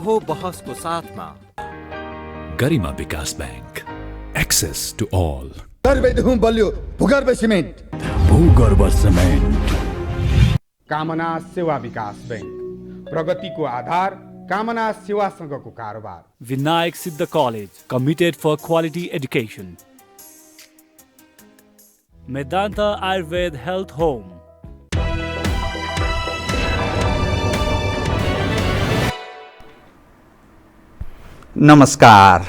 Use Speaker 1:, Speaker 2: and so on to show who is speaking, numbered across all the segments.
Speaker 1: हो बहसको साथमा
Speaker 2: गरिमा विकास बैंक, एक्सेस टु अल।
Speaker 3: सर्वेदेखि बलियो भूगर्भ सिमेन्ट,
Speaker 2: भूगर्भ सिमेन्ट।
Speaker 4: कामना सेवा विकास बैंक, प्रगतिको आधार कामना सेवासँगको कारोबार।
Speaker 5: Vinayak Siddha college, committed for quality education. Medanta Ayurveda health home.
Speaker 6: नमस्कार,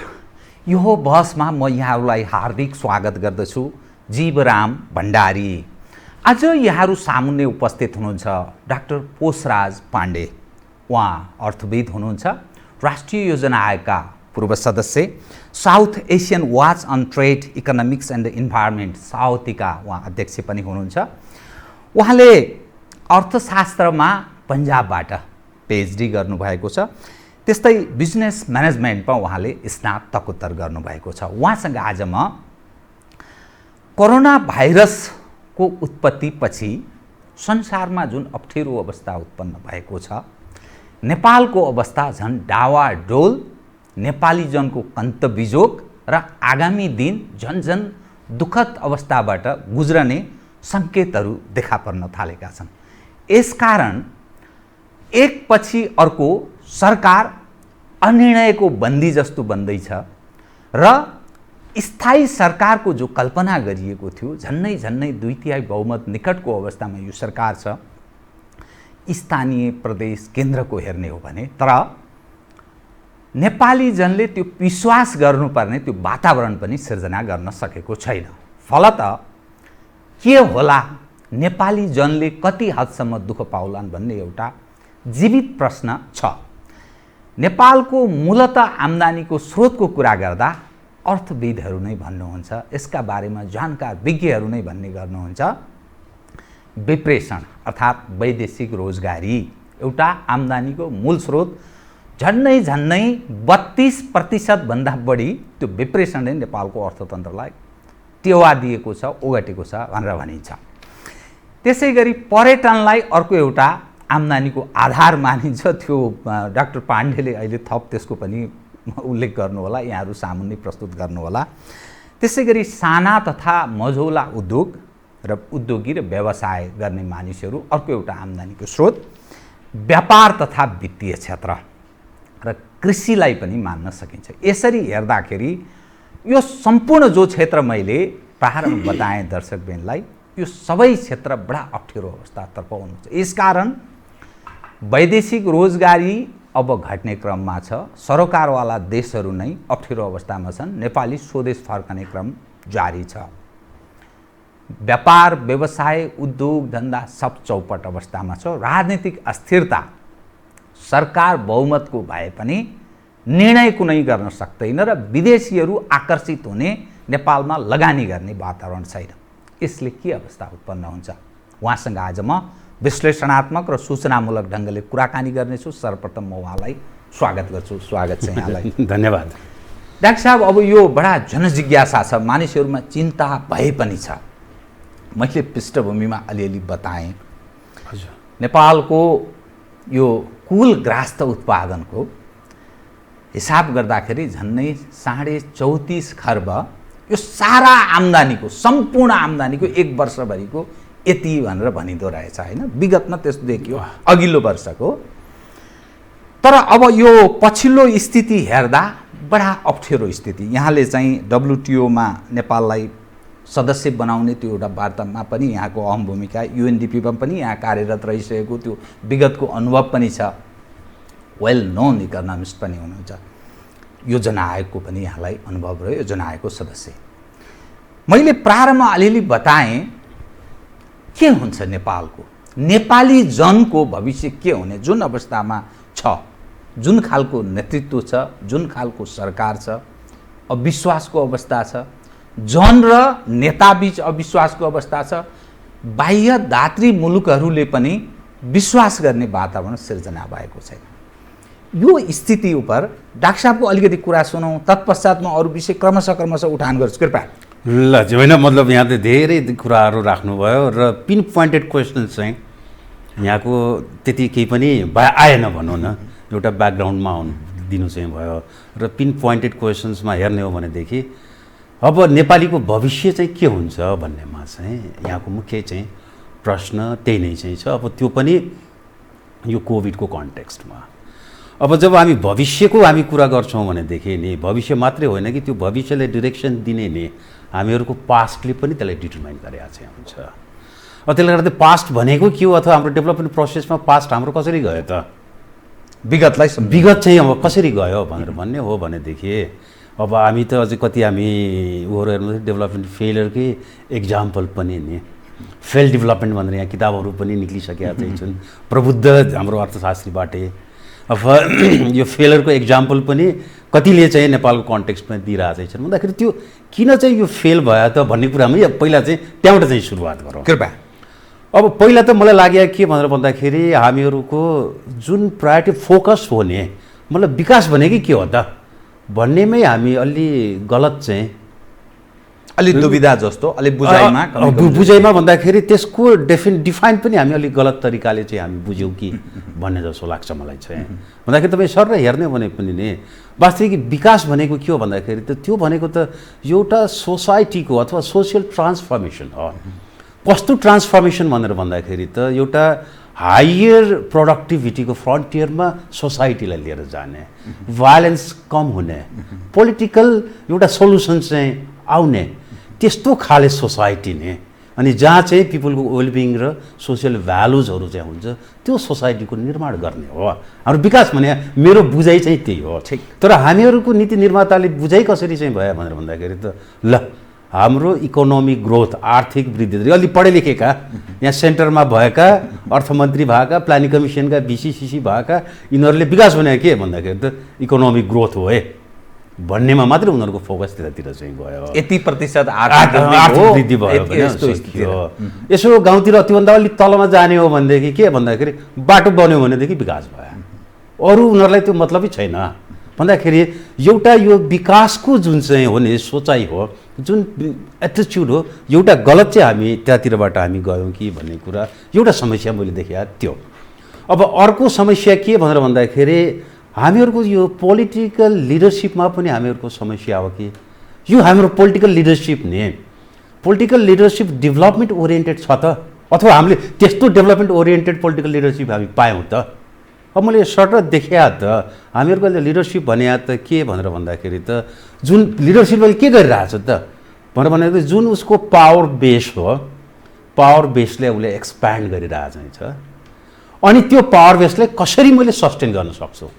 Speaker 6: यो बहसमा म यहाँहरूलाई हार्दिक स्वागत गर्दछु। जीवराम भण्डारी। आज यहाँहरू सामुन्ने उपस्थित हुनुहुन्छ डाक्टर पोषराज पाण्डे। उहाँ अर्थविद हुनुहुन्छ, राष्ट्रिय योजना आयोगका पूर्व सदस्य, South Asian watch on trade, economics and environment साउथीका उहाँ अध्यक्ष पनि हुनुहुन्छ। उहाँले अर्थशास्त्रमा पन्जाबबाट पिएचडी गर्नुभएको छ। त्यस्तै बिजनेस म्यानेजमेन्टमा उहाँले स्नातकोत्तर गर्नुभएको छ। उहाँसँग आज म कोरोना भाइरसको उत्पत्तिपछि संसारमा जुन अप्ठ्यारो अवस्था उत्पन्न भएको छ, नेपालको अवस्था झन् डावाडोल, नेपाली जनको कन्तबिजोग र आगामी दिन झन् दुःखद अवस्थाबाट गुज्रने सङ्केतहरू देखा पर्न थालेका छन्। यसकारण एकपछि अर्को सरकार अनिर्णयको बन्दी जस्तो बन्दैछ र स्थायी सरकारको जो कल्पना गरिएको थियो, झन्नै 2/3 बहुमत निकटको अवस्थामा यो सरकार छ। स्थानीय प्रदेश केन्द्रको हेर्ने हो भने, तर नेपाली जनले त्यो विश्वास गर्नुपर्ने त्यो वातावरण पनि सिर्जना गर्न सकेको छैन। फलत के होला, नेपाली जनले कति हदसम्म दुःख पाउलान् भन्ने एउटा जीवित प्रश्न छ। नेपालको मूलत आम्दानीको स्रोतको कुरा गर्दा अर्थविदहरू नै भन्नुहुन्छ, यसका बारेमा जानकार विज्ञहरू नै भन्ने गर्नुहुन्छ, विप्रेषण अर्थात् वैदेशिक रोजगारी एउटा आम्दानीको मूल स्रोत। झन्नै 32% भन्दा बढी त्यो विप्रेषणले नेपालको अर्थतन्त्रलाई टेवा दिएको छ, ओगटेको छ भनेर भनिन्छ। त्यसै गरी पर्यटनलाई अर्को एउटा आम्दानीको आधार मानिन्छ। त्यो डाक्टर पाण्डेले अहिले थप त्यसको पनि उल्लेख गर्नुहोला, यहाँहरू सामुन्ने प्रस्तुत गर्नुहोला। त्यसै गरी साना तथा मझौला उद्योग र उद्योगी र व्यवसाय गर्ने मानिसहरू अर्को एउटा आम्दानीको स्रोत। व्यापार तथा वित्तीय क्षेत्र र कृषिलाई पनि मान्न सकिन्छ। यसरी हेर्दाखेरि यो सम्पूर्ण जो क्षेत्र मैले प्रारम्भ बताएँ दर्शकबिनलाई, यो सबै क्षेत्र बडा अप्ठ्यारो अवस्थातर्फ हुनुहुन्छ। यसकारण वैदेशिक रोजगारी अब घट्ने क्रममा छ। सरोकारवाला देशहरू नै अप्ठ्यारो अवस्थामा छन्। नेपाली स्वदेश फर्कने क्रम जारी छ। व्यापार व्यवसाय उद्योग धन्दा सब चौपट अवस्थामा छ। राजनीतिक अस्थिरता, सरकार बहुमतको भए पनि निर्णय कुनै गर्न सक्दैन र विदेशीहरू आकर्षित हुने, नेपालमा लगानी गर्ने वातावरण छैन। यसले के अवस्था उत्पन्न हुन्छ? उहाँसँग आज म विश्लेषणात्मक र सूचनामूलक ढङ्गले कुराकानी गर्नेछु। सर्वप्रथम म उहाँलाई स्वागत गर्छु। स्वागत छ यहाँलाई।
Speaker 7: धन्यवाद
Speaker 6: डाक्टर साहब। अब यो बडा जनजिज्ञासा छ, मानिसहरूमा चिन्ता भए पनि छ। मैले पृष्ठभूमिमा अलिअलि बताएँ।
Speaker 7: हजुर,
Speaker 6: नेपालको यो कुल ग्राहस्थ उत्पादनको हिसाब गर्दाखेरि झन्नै 34.5 खर्ब, यो सारा आम्दानीको, सम्पूर्ण आम्दानीको एक वर्षभरिको यति भनेर भनिँदो रहेछ होइन। विगतमा त्यस्तो देखियो, अघिल्लो वर्षको। तर अब यो पछिल्लो स्थिति हेर्दा बडा अप्ठ्यारो स्थिति। यहाँले चाहिँ WTOमा नेपाललाई सदस्य बनाउने त्यो एउटा वार्तामा पनि यहाँको अहम भूमिका, UNDPमा पनि यहाँ कार्यरत रहिसकेको त्यो विगतको अनुभव पनि छ। वेल नोन इकोनोमिस्ट पनि हुनुहुन्छ। योजना आयोगको पनि यहाँलाई अनुभव रह्यो, योजना आयोगको सदस्य। मैले प्रारम्भमा अलिअलि बताएँ के हुन्छ नेपालको, नेपाली जनको भविष्य के हुने, जुन अवस्थामा छ, जुन खालको नेतृत्व छ, जुन खालको सरकार छ, अविश्वासको अवस्था छ, जन र नेताबीच अविश्वासको अवस्था छ। बाह्य दात्री मुलुकहरूले पनि विश्वास गर्ने वातावरण सिर्जना भएको छैन। यो स्थिति उप डाक्टर साहबको अलिकति कुरा सुनौँ, तत्पश्चात म अरू विषय क्रमशः उठान गर्छु, कृपया।
Speaker 7: ल होइन, मतलब यहाँ त धेरै कुराहरू राख्नुभयो र पिन पोइन्टेड क्वेसन्स चाहिँ यहाँको त्यति केही पनि आएन भनौँ न, एउटा ब्याकग्राउन्डमा दिनु चाहिँ भयो र पिन पोइन्टेड क्वेसन्समा हेर्ने हो भनेदेखि अब नेपालीको भविष्य चाहिँ के हुन्छ भन्नेमा चाहिँ यहाँको मुख्य चाहिँ प्रश्न त्यही नै चाहिँ छ। अब त्यो पनि यो कोभिडको कन्टेक्स्टमा अब जब हामी भविष्यको हामी कुरा गर्छौँ भनेदेखि नि भविष्य मात्रै होइन कि त्यो भविष्यले डिरेक्सन दिने नि हामीहरूको पास्टले पनि त्यसलाई डिटरमाइन गरेको चाहिँ हुन्छ। त्यसले गर्दा पास्ट भनेको के हो अथवा हाम्रो डेभलपमेन्ट प्रोसेसमा पास्ट हाम्रो कसरी गयो त विगत चाहिँ अब कसरी गयो भनेर भन्ने हो भनेदेखि अब हामी त अझै कति हामी उहरू हेर्नु डेभलपमेन्ट फेलियरकै इक्जाम्पल पनि नि फेल डेभलपमेन्ट भनेर यहाँ किताबहरू पनि निक्लिसकेका चाहिँ छन् प्रबुद्ध हाम्रो अर्थशास्त्रीबाटै। अब यो फेलियरको इक्जाम्पल पनि कतिले चाहिँ नेपालको कन्टेक्स्टमा दिइरहेको छन् भन्दाखेरि त्यो किन चाहिँ यो फेल भयो त भन्ने कुरामा पहिला चाहिँ त्यहाँबाट चाहिँ सुरुवात गरौँ कृपया। अब पहिला त मलाई लाग्यो के भनेर भन्दाखेरि हामीहरूको जुन प्रायोरिटी फोकस हुने मतलब विकास भनेकै के हो त भन्नेमै हामी अलि गलत चाहिँ
Speaker 6: अलि दुविधा जस्तो अलि
Speaker 7: बुझाइमा भन्दाखेरि त्यसको डिफाइन पनि हामी अलिक गलत तरिकाले चाहिँ हामी बुझ्यौँ कि भन्ने जस्तो लाग्छ मलाई चाहिँ। भन्दाखेरि तपाईँ सर हेर्ने भने पनि नि वास्तविक विकास भनेको के हो भन्दाखेरि त त्यो भनेको त एउटा सोसाइटीको अथवा सोसियल ट्रान्सफर्मेसन हो। कस्तो ट्रान्सफर्मेसन भनेर भन्दाखेरि त एउटा हायर प्रोडक्टिभिटीको फ्रन्टियरमा सोसाइटीलाई लिएर जाने, भायोलेन्स कम हुने, पोलिटिकल एउटा सोल्युसन चाहिँ आउने त्यस्तो खाले सोसाइटी नै अनि जहाँ चाहिँ पिपलको वेलबिङ र सोसियल भ्यालुजहरू चाहिँ हुन्छ त्यो सोसाइटीको निर्माण गर्ने हो हाम्रो विकास भने। मेरो बुझाइ चाहिँ त्यही हो। ठिक, तर हामीहरूको नीति निर्माताले बुझाइ कसरी चाहिँ भयो भनेर भन्दाखेरि त ल हाम्रो इकोनोमिक ग्रोथ आर्थिक वृद्धि अलि पढे लेखेका यहाँ सेन्टरमा भएका अर्थमन्त्री भएका प्लानिङ कमिसनका बिसिसिसी भएका यिनीहरूले विकास भने के भन्दाखेरि त इकोनोमिक ग्रोथ हो है भन्नेमा मात्रै उनीहरूको फोकस त्यतातिर चाहिँ गयो।
Speaker 6: 80%
Speaker 7: आर्थिक वृद्धि भयो भने यसो गाउँतिर त्योभन्दा अलिक तलमा जाने हो भनेदेखि के भन्दाखेरि बाटो बन्यो भनेदेखि विकास भयो। अरू उनीहरूलाई त्यो मतलबै छैन भन्दाखेरि एउटा यो विकासको जुन चाहिँ हो नि सोचाइ हो जुन एटिच्युड हो एउटा गलत चाहिँ हामी त्यतातिरबाट हामी गयौँ कि भन्ने कुरा एउटा समस्या मैले देखेँ त्यो। अब अर्को समस्या के भनेर भन्दाखेरि हामीहरूको यो पोलिटिकल लिडरसिपमा पनि हामीहरूको समस्या हो कि यो हाम्रो पोलिटिकल लिडरसिप नि पोलिटिकल लिडरसिप डेभलपमेन्ट ओरिएन्टेड छ त अथवा हामीले त्यस्तो डेभलपमेन्ट ओरिएन्टेड पोलिटिकल लिडरसिप हामी पायौँ त। अब मैले सर्ट देखेँ त हामीहरूको लिडरसिप भने त के भनेर भन्दाखेरि त जुन लिडरसिपले के गरिरहेछ त भनेर भन्दाखेरि जुन उसको पावर बेस हो पावर बेसले उसले एक्सप्यान्ड गरिरहेछ अनि त्यो पावर बेसलाई कसरी मैले सस्टेन गर्न सक्छु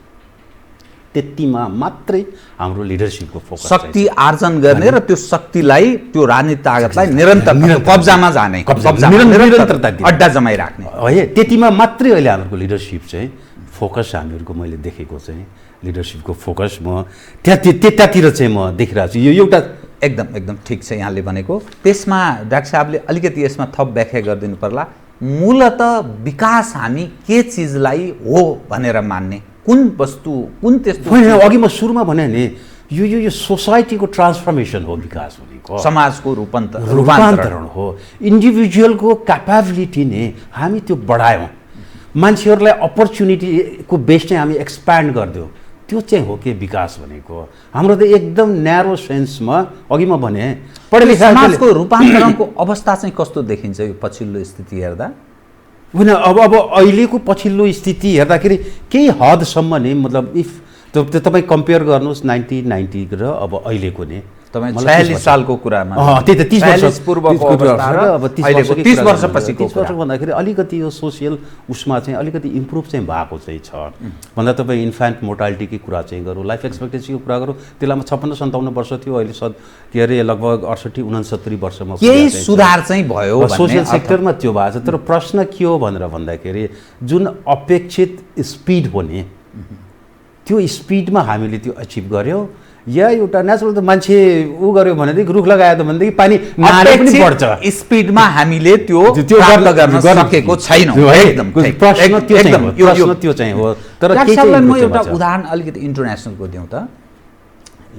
Speaker 7: त्यतिमा मात्रै हाम्रो लिडरसिपको फोकस
Speaker 6: शक्ति आर्जन गर्ने र त्यो शक्तिलाई त्यो राजनीतिक ताकतलाई निरन्तर कब्जामा जाने निरन्तरता अड्डा जमाइराख्ने
Speaker 7: है त्यतिमा मात्रै अहिले हाम्रो लिडरसिप चाहिँ फोकस हामीहरूको मैले देखेको चाहिँ लिडरसिपको फोकस म त्यतातिर चाहिँ म देखिरहेको छु। यो एउटा
Speaker 6: एकदम ठिक छ यहाँले भनेको। त्यसमा डाक्टर साहबले अलिकति यसमा थप व्याख्या गरिदिनु पर्ला। मूलत विकास हामी के चिजलाई हो भनेर मान्ने कुन वस्तु कुन त्यस्तो
Speaker 7: अघि म सुरुमा भने नि यो सोसाइटीको ट्रान्सफर्मेसन हो विकास भनेको
Speaker 6: समाजको
Speaker 7: रूपान्तरण हो इन्डिभिजुअलको क्यापेबिलिटी नै हामी त्यो बढायौँ मान्छेहरूलाई अपर्च्युनिटीको बेस चाहिँ हामी एक्सप्यान्ड गरिदियौँ त्यो चाहिँ हो के विकास भनेको। हाम्रो त एकदम न्यारो सेन्समा अघि म भने पढे लेखा
Speaker 6: समाजको रूपान्तरणको अवस्था चाहिँ कस्तो देखिन्छ यो पछिल्लो स्थिति हेर्दा?
Speaker 7: होइन अब अहिलेको पछिल्लो स्थिति हेर्दाखेरि केही हदसम्म नै मतलब इफ तपाईँ कम्पेयर गर्नुहोस् 1990 र अब अहिलेको नै
Speaker 6: तपाईँ 46 सालको कुरामा
Speaker 7: त्यही त 30 वर्ष
Speaker 6: पूर्वको अवस्था र अब 30 वर्षपछिको
Speaker 7: वर्ष भन्दाखेरि अलिकति यो सोसियल उसमा चाहिँ अलिकति इम्प्रुभ चाहिँ भएको चाहिँ छ भन्दा तपाईँ इन्फेन्ट मोर्टालिटीकै कुरा चाहिँ गरौँ लाइफ एक्सपेक्टेन्सीको कुरा गरौँ त्यसलामा 56-57 वर्ष थियो अहिले के अरे लगभग 68-69 वर्षमा
Speaker 6: केही सुधार चाहिँ भयो
Speaker 7: सोसियल सेक्टरमा त्यो भएको छ। तर प्रश्न के हो भनेर भन्दाखेरि जुन अपेक्षित स्पिड हो नि त्यो स्पिडमा हामीले त्यो अचिभ गर्यौँ या एउटा नेचुरल त मान्छे ऊ गर्यो भनेदेखि रुख लगायो त भनेदेखि पानी नाले पनि बढ्छ
Speaker 6: स्पिडमा हामीले त्यो प्राप्त गर्न सकेको छैनौँ।
Speaker 7: प्रश्न त्यो चाहिँ हो। तर
Speaker 6: म एउटा उदाहरण अलिकति इन्टरनेसनलको दिउँ त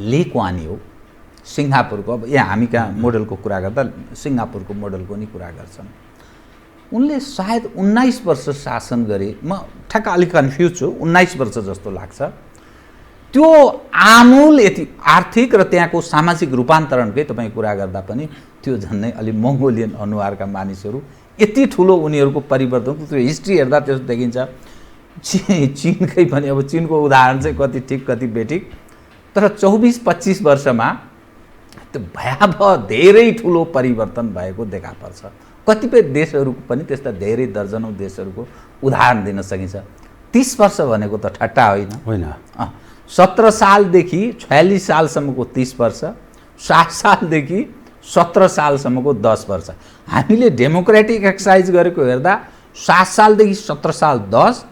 Speaker 6: ली कुआन यू सिङ्गापुरको अब यहाँ हामी कहाँ मोडलको कुरा गर्दा सिङ्गापुरको मोडलको नि कुरा गर्छन्। उनले सायद 19 वर्ष शासन गरे म ठ्याक्क अलिक कन्फ्युज छु 19 वर्ष जस्तो लाग्छ। त्यो आमूल यति आर्थिक र त्यहाँको सामाजिक रूपान्तरणकै तपाईँ कुरा गर्दा पनि त्यो झन्नै अलि मङ्गोलियन अनुहारका मानिसहरू यति ठुलो उनीहरूको परिवर्तन त्यो हिस्ट्री हेर्दा त्यस्तो देखिन्छ। चीनकै पनि अब चीनको उदाहरण चाहिँ कति ठिक कति बेठिक, तर 24-25 वर्षमा त्यो भयावह धेरै ठुलो परिवर्तन भएको देखा पर्छ। कतिपय देशहरूको पनि त्यस्ता धेरै दर्जनौँ देशहरूको उदाहरण दिन सकिन्छ। 30 वर्ष भनेको त ठट्टा होइन। 17 सालदेखि 46 सालसम्मको 30 वर्ष, 60 सालदेखि 17 सालसम्मको 10 वर्ष। हामीले डेमोक्रेटिक एक्सर्साइज गरेको हेर्दा 7 सालदेखि 17 साल 10,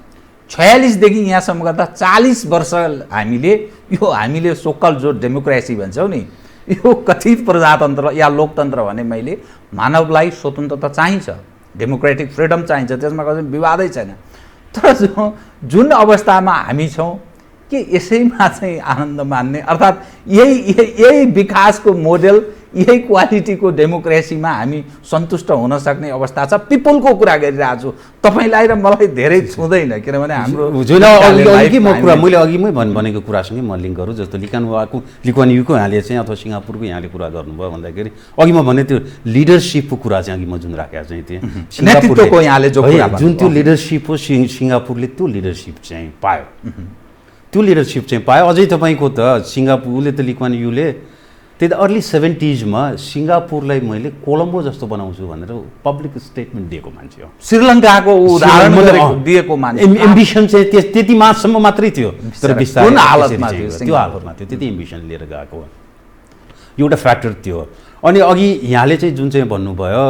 Speaker 6: 46 देखि यहाँसम्म गर्दा 40 वर्ष हामीले सोकल जो डेमोक्रेसी भन्छौँ नि, यो कथित प्रजातन्त्र या लोकतन्त्र भने मैले मानवलाई स्वतन्त्रता चाहिन्छ, डेमोक्रेटिक फ्रिडम चाहिन्छ, त्यसमा कुनै विवादै छैन। तर जुन अवस्थामा हामी छौँ के यसैमा चाहिँ आनन्द मान्ने, अर्थात् यही विकासको मोडेल, यही क्वालिटीको डेमोक्रेसीमा हामी सन्तुष्ट हुन सक्ने अवस्था छ? पिपुलको कुरा गरिरहेको छु, तपाईँलाई र मलाई धेरै छुँदैन, किनभने हाम्रो
Speaker 7: मैले अघिमै भनेको कुरासँगै म लिङ्क गरौँ। जस्तो लिक्वान युको यहाँले चाहिँ अथवा सिङ्गापुरको यहाँले कुरा गर्नुभयो भन्दाखेरि अघि म भने त्यो लिडरसिपको कुरा चाहिँ अघि म जुन राखेको चाहिँ
Speaker 6: नेतृत्वको यहाँले
Speaker 7: जुन त्यो लिडरसिप हो, सिङ्गापुरले त्यो लिडरसिप चाहिँ पायो, त्यो लिडरसिप चाहिँ पायो। अझै तपाईँको त सिङ्गापुरले त लिक्वान युले त्यही अर्ली 70s सिङ्गापुरलाई मैले कोलम्बो जस्तो बनाउँछु भनेर पब्लिक स्टेटमेन्ट दिएको मान्छे हो।
Speaker 6: श्रीलङ्काको उदाहरण दिएको मान्छे।
Speaker 7: एम्बिसन चाहिँ त्यति मासम्म मात्रै थियो, तर बिस्तारै त्यो हालतमा थियो, त्यति एम्बिसन लिएर गएको एउटा फ्याक्टर थियो। अनि अघि यहाँले चाहिँ जुन चाहिँ भन्नुभयो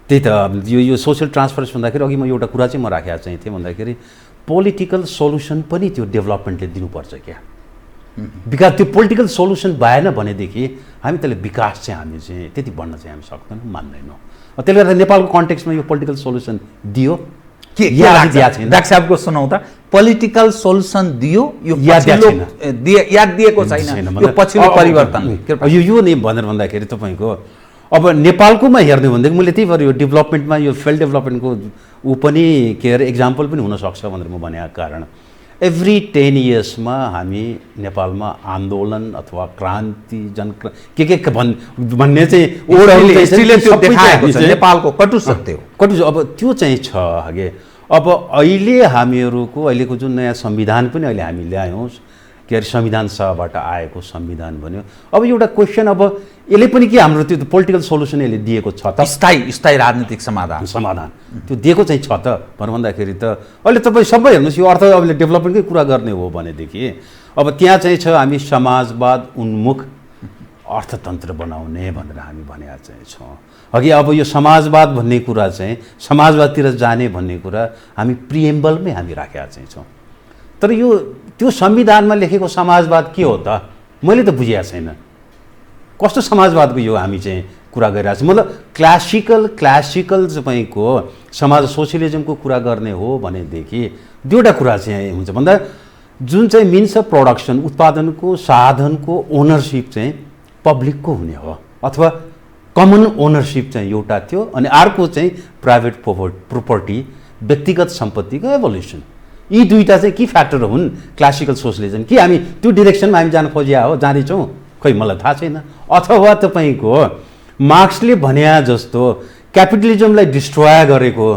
Speaker 7: त्यही त यो सोसियल ट्रान्सफरेन्स भन्दाखेरि अघि म एउटा कुरा चाहिँ म राखेको चाहिँ थिएँ भन्दाखेरि पोलिटिकल सोल्युसन पनि त्यो डेभलपमेन्टले दिनुपर्छ क्या। विकास त्यो पोलिटिकल सोल्युसन भएन भनेदेखि हामी त्यसले विकास चाहिँ हामी चाहिँ त्यति बढ्न चाहिँ हामी सक्दैनौँ, मान्दैनौँ। त्यसले गर्दा नेपालको कन्टेक्स्टमा यो पोलिटिकल सोल्युसन दियो
Speaker 6: के डाक्टर साहबको सुनौ त, पोलिटिकल सोल्युसन दियो, यो याद दिएको छैन, यो पछिल्लो परिवर्तन
Speaker 7: यो नै भनेर भन्दाखेरि तपाईँको अब नेपालकोमा हेर्ने भनेदेखि मैले त्यही भएर यो डेभलपमेन्टमा यो फिल्ड डेभलपमेन्टको ऊ पनि के अरे एक्जाम्पल पनि हुनसक्छ भनेर म भनेको कारण एभ्री 10 इयर्समा हामी नेपालमा आन्दोलन अथवा क्रान्ति के भन्ने चाहिँ
Speaker 6: नेपालको कटु सत्य हो।
Speaker 7: कटु अब त्यो चाहिँ छ हगे। अब अहिले हामीहरूको अहिलेको जुन नयाँ संविधान पनि अहिले हामी ल्यायौँ, के अरे संविधान सभाबाट आएको संविधान भन्यो। अब एउटा क्वेसन, अब यसले पनि के हाम्रो त्यो पोलिटिकल सोल्युसन यसले दिएको छ त?
Speaker 6: स्थायी राजनीतिक समाधान
Speaker 7: त्यो दिएको चाहिँ छ त भनेर भन्दाखेरि त अहिले तपाईँ सबै हेर्नुहोस्, यो अर्थ अब डेभलपमेन्टकै कुरा गर्ने हो भनेदेखि अब त्यहाँ चाहिँ छ हामी समाजवाद उन्मुख अर्थतन्त्र बनाउने भनेर हामी भनेका चाहिँ छौँ। अघि अब यो समाजवाद भन्ने कुरा चाहिँ समाजवादतिर जाने भन्ने कुरा हामी प्रिएम्बलमै हामी राखेका चाहिँ छौँ। तर यो त्यो संविधानमा लेखेको समाजवाद के हो त? मैले त बुझेको छैन। कस्तो समाजवादको यो हामी चाहिँ कुरा गरिरहेको छौँ? मतलब क्लासिकल तपाईँको समाज सोसियलिजमको कुरा गर्ने हो भनेदेखि दुईवटा कुरा चाहिँ हुन्छ भन्दा जुन चाहिँ मिन्स अफ प्रोडक्सन, उत्पादनको साधनको ओनरसिप चाहिँ पब्लिकको हुने हो अथवा कमन ओनरसिप चाहिँ एउटा थियो, अनि अर्को चाहिँ प्राइभेट प्रोपर्टी, व्यक्तिगत सम्पत्तिको एभोल्युसन। यी दुईवटा चाहिँ के फ्याक्टर हुन् क्लासिकल सोसियलिजम? कि हामी त्यो डिरेक्सनमा हामी जान खोजिया हो, जाँदैछौँ? खै मलाई थाहा छैन। अथवा तपाईँको मार्क्सले भने जस्तो क्यापिटलिजमलाई डिस्ट्रोय गरेको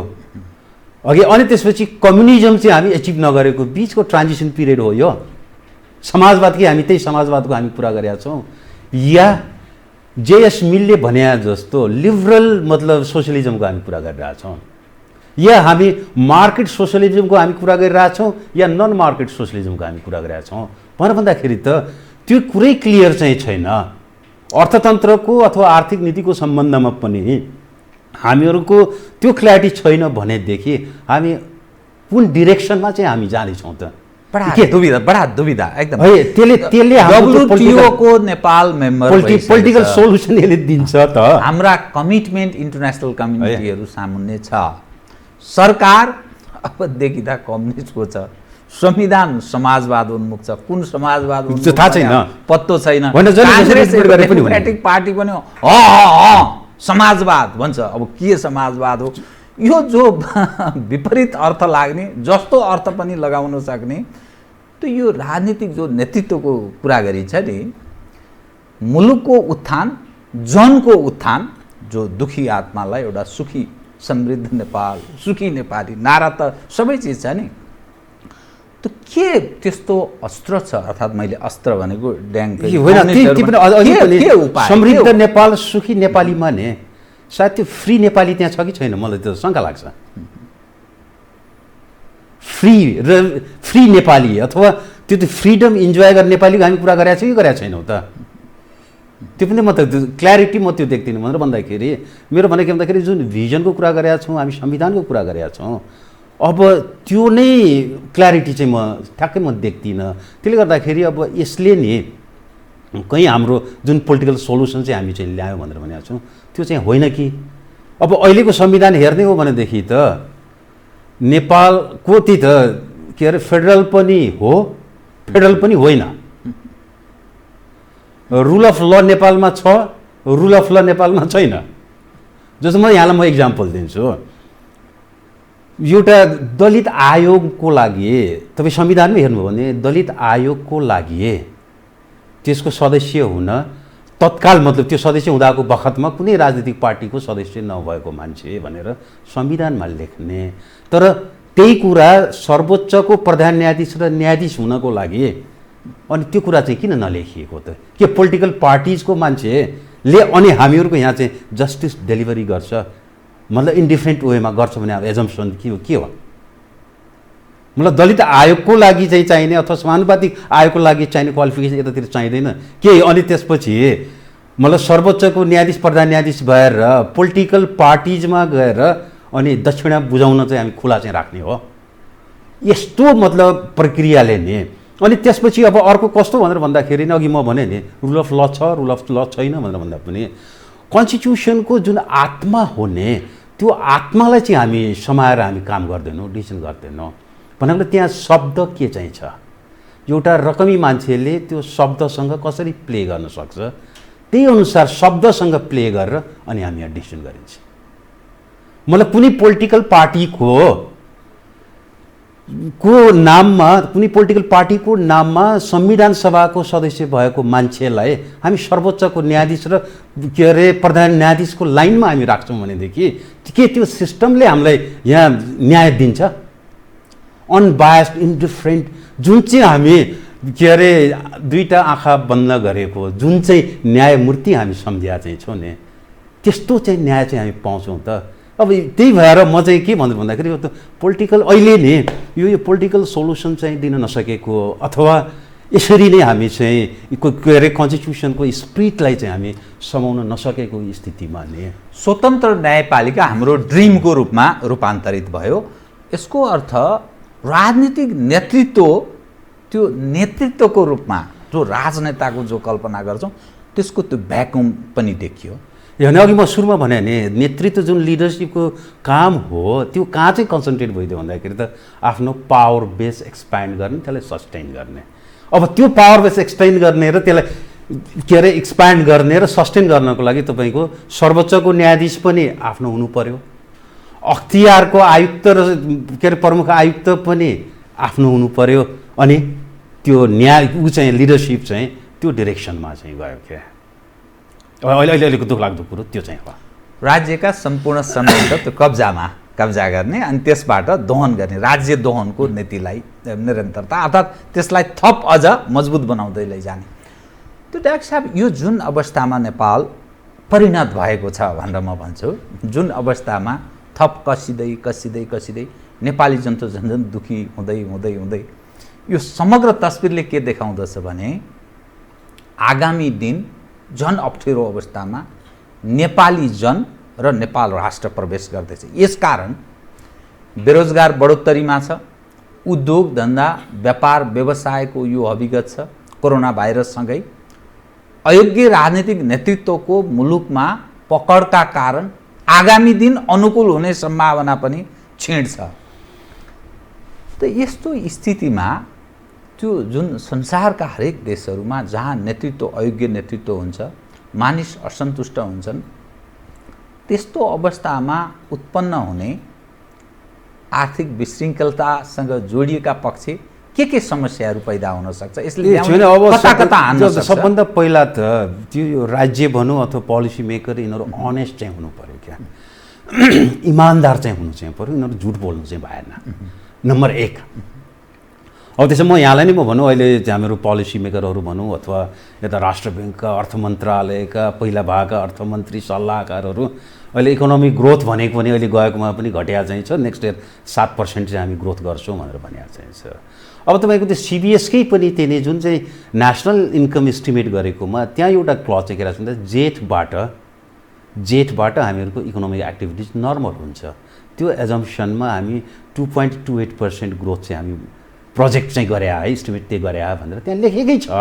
Speaker 7: अघि, अनि त्यसपछि कम्युनिजम चाहिँ हामी एचिभ नगरेको बिचको ट्रान्जिसन पिरियड हो यो समाजवाद। कि हामी त्यही समाजवादको हामी कुरा गरेका छौँ, या जेएस मिलले भने जस्तो लिबरल मतलब सोसियलिजमको हामी कुरा गरिरहेका छौँ, या हामी मार्केट सोसियलिजमको हामी कुरा गरिरहेछौँ, या नन मार्केट सोसियलिजमको हामी कुरा गरिरहेका छौँ भनेर भन्दाखेरि त त्यो कुरै क्लियर चाहिँ छैन। अर्थतन्त्रको अथवा आर्थिक नीतिको सम्बन्धमा पनि हामीहरूको त्यो क्ल्यारिटी छैन भनेदेखि हामी कुन डिरेक्सनमा चाहिँ हामी जाँदैछौँ त?
Speaker 6: बडा दुविधा एकदम।
Speaker 7: त्यसले
Speaker 6: WTO को नेपाल मेम्बर
Speaker 7: पोलिटिकल सोल्युसन यसले दिन्छ त?
Speaker 6: हाम्रा कमिटमेन्ट इन्टरनेसनल कम्युनिटीहरू सामुन्ने छ। सरकार अब देखिँदा कम्युनिस्टको छ, संविधान समाजवाद उन्मुख छ। कुन समाजवाद उन्मुख
Speaker 7: थाहा छैन,
Speaker 6: पत्तो छैन।
Speaker 7: डेमोक्रेटिक
Speaker 6: पार्टी पनि समाजवाद भन्छ। अब के समाजवाद हो यो? जो विपरीत अर्थ लाग्ने, जस्तो अर्थ पनि लगाउन सक्ने त यो राजनीतिक जो नेतृत्वको कुरा गरिन्छ नि, मुलुकको उत्थान, जनको उत्थान, जो दुखी आत्मालाई एउटा सुखी समृद्ध नेपाल, सुखी नेपाली नारा त सबै चिज छ नि। त के त्यस्तो अस्त्र छ, अर्थात् मैले अस्त्र भनेको ड्याङ
Speaker 7: समृद्ध नेपाल सुखी नेपालीमा ने सायद त्यो फ्री नेपाली त्यहाँ छ कि छैन, मलाई त शङ्का लाग्छ। फ्री नेपाली अथवा त्यो त फ्रिडम इन्जोय गर्ने नेपालीको हामी कुरा गरेका छौँ कि गरेका छैनौँ त? त्यो पनि म त क्ल्यारिटी म त्यो देख्दिनँ। भनेर भन्दाखेरि मेरो भने के भन्दाखेरि जुन भिजनको कुरा गरेका छौँ, हामी संविधानको कुरा गरेका छौँ, अब त्यो नै क्ल्यारिटी चाहिँ म ठ्याक्कै म देख्दिनँ। त्यसले गर्दाखेरि अब यसले नि कहीँ हाम्रो जुन पोलिटिकल सोल्युसन चाहिँ हामी चाहिँ ल्यायौँ भनेर भनेका छौँ, त्यो चाहिँ होइन कि। अब अहिलेको संविधान हेर्ने हो भनेदेखि त नेपालको ती त के अरे फेडरल पनि हो, फेडरल पनि होइन। रुल अफ ल नेपालमा छ, रुल अफ ल नेपालमा छैन। जस्तो म यहाँलाई म इक्जाम्पल दिन्छु। एउटा दलित आयोगको लागि तपाईँ संविधानमै हेर्नुभयो भने दलित आयोगको लागि त्यसको सदस्य हुन तत्काल, मतलब त्यो सदस्य हुँदाको बखतमा कुनै राजनीतिक पार्टीको सदस्य नभएको मान्छे भनेर संविधानमा लेख्ने, तर त्यही कुरा सर्वोच्चको प्रधान न्यायाधीश र न्यायाधीश हुनको लागि अनि त्यो कुरा चाहिँ किन नलेखिएको त? के पोलिटिकल पार्टिजको मान्छेले अनि हामीहरूको यहाँ चाहिँ जस्टिस डेलिभरी गर्छ, मतलब इन्डिफरेन्ट वेमा गर्छ भने अब एजम्सन के हो? मतलब दलित आयोगको लागि चाहिँ चाहिने अथवा समानुपातिक आयोगको लागि चाहिने क्वालिफिकेसन यतातिर चाहिँदैन के? अनि त्यसपछि मतलब सर्वोच्चको न्यायाधीश प्रधान न्यायाधीश भएर पोलिटिकल पार्टिजमा गएर अनि दक्षिणा बुझाउन चाहिँ हामी खुला चाहिँ राख्ने हो? यस्तो मतलब प्रक्रियाले नि अनि त्यसपछि अब अर्को कस्तो भनेर भन्दाखेरि नि अघि म भने नि रुल अफ ल छ, रुल अफ ल छैन भनेर भन्दा पनि कन्स्टिट्युसनको जुन आत्मा हुने त्यो आत्मालाई चाहिँ हामी समाएर हामी काम गर्दैनौँ, डिसिसन गर्दैनौँ। भनेको त्यहाँ शब्द के चाहिँ छ, एउटा रकमी मान्छेले त्यो शब्दसँग कसरी प्ले गर्न सक्छ, त्यही अनुसार शब्दसँग प्ले गरेर अनि हामी यहाँ डिसिसन गरिन्छ। मतलब कुनै पोलिटिकल पार्टीको नाममा, कुनै पोलिटिकल पार्टीको नाममा संविधान सभाको सदस्य भएको मान्छेलाई हामी सर्वोच्चको न्यायाधीश र के अरे प्रधान न्यायाधीशको लाइनमा हामी राख्छौँ भनेदेखि के त्यो सिस्टमले हामीलाई यहाँ न्याय दिन्छ? अनबायस्ड इन्डिफरेन्ट जुन चाहिँ हामी के अरे दुईवटा आँखा बन्द गरेको जुन चाहिँ न्यायमूर्ति हामी सम्झिया चाहिँ छौँ नि, त्यस्तो चाहिँ न्याय चाहिँ हामी पाउँछौँ त? अब त्यही भएर म चाहिँ के भनेर भन्दाखेरि यो त पोलिटिकल अहिले नि यो पोलिटिकल सोल्युसन चाहिँ दिन नसकेको अथवा यसरी नै हामी चाहिँ के अरे कन्स्टिट्युसनको स्पिरिटलाई चाहिँ हामी समाउन नसकेको स्थितिमा नि
Speaker 6: स्वतन्त्र न्यायपालिका हाम्रो ड्रिमको रूपमा रूपान्तरित भयो। यसको अर्थ राजनीतिक नेतृत्व, त्यो नेतृत्वको रूपमा जो राजनेताको जो कल्पना गर्छौँ त्यसको त्यो भ्याकुम पनि देखियो।
Speaker 7: होइन अघि म सुरुमा भने नि नेतृत्व जुन लिडरसिपको काम हो त्यो कहाँ चाहिँ कन्सन्ट्रेट भइदियो भन्दाखेरि त आफ्नो पावर बेस एक्सप्यान्ड गर्ने, त्यसलाई सस्टेन गर्ने। अब त्यो पावर बेस एक्सटेन्ड गर्ने र त्यसलाई के अरे एक्सप्यान्ड गर्ने र सस्टेन गर्नको लागि तपाईँको सर्वोच्चको न्यायाधीश पनि आफ्नो हुनु पर्यो, अख्तियारको आयुक्त र के अरे प्रमुख आयुक्त पनि आफ्नो हुनु पर्यो, अनि त्यो न्याय चाहिँ लिडरसिप चाहिँ त्यो डिरेक्सनमा चाहिँ गयो। क्या अहिलेको दुःखलाग्दो कुरो त्यो चाहिँ हो,
Speaker 6: राज्यका सम्पूर्ण सम्बन्ध त्यो कब्जा गर्ने अनि त्यसबाट दोहन गर्ने, राज्य दोहनको नीतिलाई निरन्तरता अर्थात् त्यसलाई थप अझ मजबुत बनाउँदै लैजाने। त्यो डाक्टर साहब यो जुन अवस्थामा नेपाल परिणत भएको छ भनेर म भन्छु, जुन अवस्थामा थप कसिँदै नेपाली जनता झन् दुखी हुँदै यो समग्र तस्बिरले के देखाउँदछ भने आगामी दिन झन् अप्ठ्यारो अवस्थामा नेपाली जन र नेपाल राष्ट्र प्रवेश गर्दैछ। यसकारण बेरोजगार बढोत्तरीमा छ, उद्योग धन्दा व्यापार व्यवसायको यो अभिगत छ, कोरोना भाइरससँगै अयोग्य राजनीतिक नेतृत्वको मुलुकमा पकडका कारण आगामी दिन अनुकूल हुने सम्भावना पनि क्षीण छ। त यस्तो स्थितिमा त्यो जुन संसारका हरेक देशहरूमा जहाँ नेतृत्व अयोग्य नेतृत्व हुन्छ, मानिस असन्तुष्ट हुन्छन्, त्यस्तो अवस्थामा उत्पन्न हुने आर्थिक विशृङ्खलतासँग जोडिएका पक्ष के समस्याहरू पैदा हुन सक्छ यसले
Speaker 7: ए, छैन, अब
Speaker 6: कता कता हान्न सक्छ
Speaker 7: सबभन्दा पहिला त त्यो राज्य भनौँ अथवा पोलिसी मेकर यिनीहरू अनेस्ट चाहिँ हुनु पऱ्यो क्या इमान्दार चाहिँ हुनु चाहिँ पऱ्यो यिनीहरू झुट बोल्नु चाहिँ भएन नम्बर 1 अब त्यसो म यहाँलाई नै म भनौँ अहिले हामीहरू पोलिसी मेकरहरू भनौँ अथवा यता राष्ट्र ब्याङ्कका अर्थ मन्त्रालयका पहिला भएका अर्थमन्त्री सल्लाहकारहरू अहिले इकोनोमिक ग्रोथ भनेको पनि अहिले गएकोमा पनि घटिया चाहिँ छ नेक्स्ट इयर 7% चाहिँ हामी ग्रोथ गर्छौँ भनेर भनेको चाहिँ छ अब तपाईँको त्यो सिबिएसकै पनि त्यही जुन चाहिँ नेसनल इन्कम इस्टिमेट गरेकोमा त्यहाँ एउटा क्लज चाहिँ के रहेछ भन्दा जेठबाट हामीहरूको इकोनोमिक एक्टिभिटिज नर्मल हुन्छ त्यो एजम्सनमा हामी 2.28% ग्रोथ चाहिँ हामी प्रोजेक्ट चाहिँ गरे है इस्टिमेट त्यही गरे भनेर त्यहाँ लेखेकै छ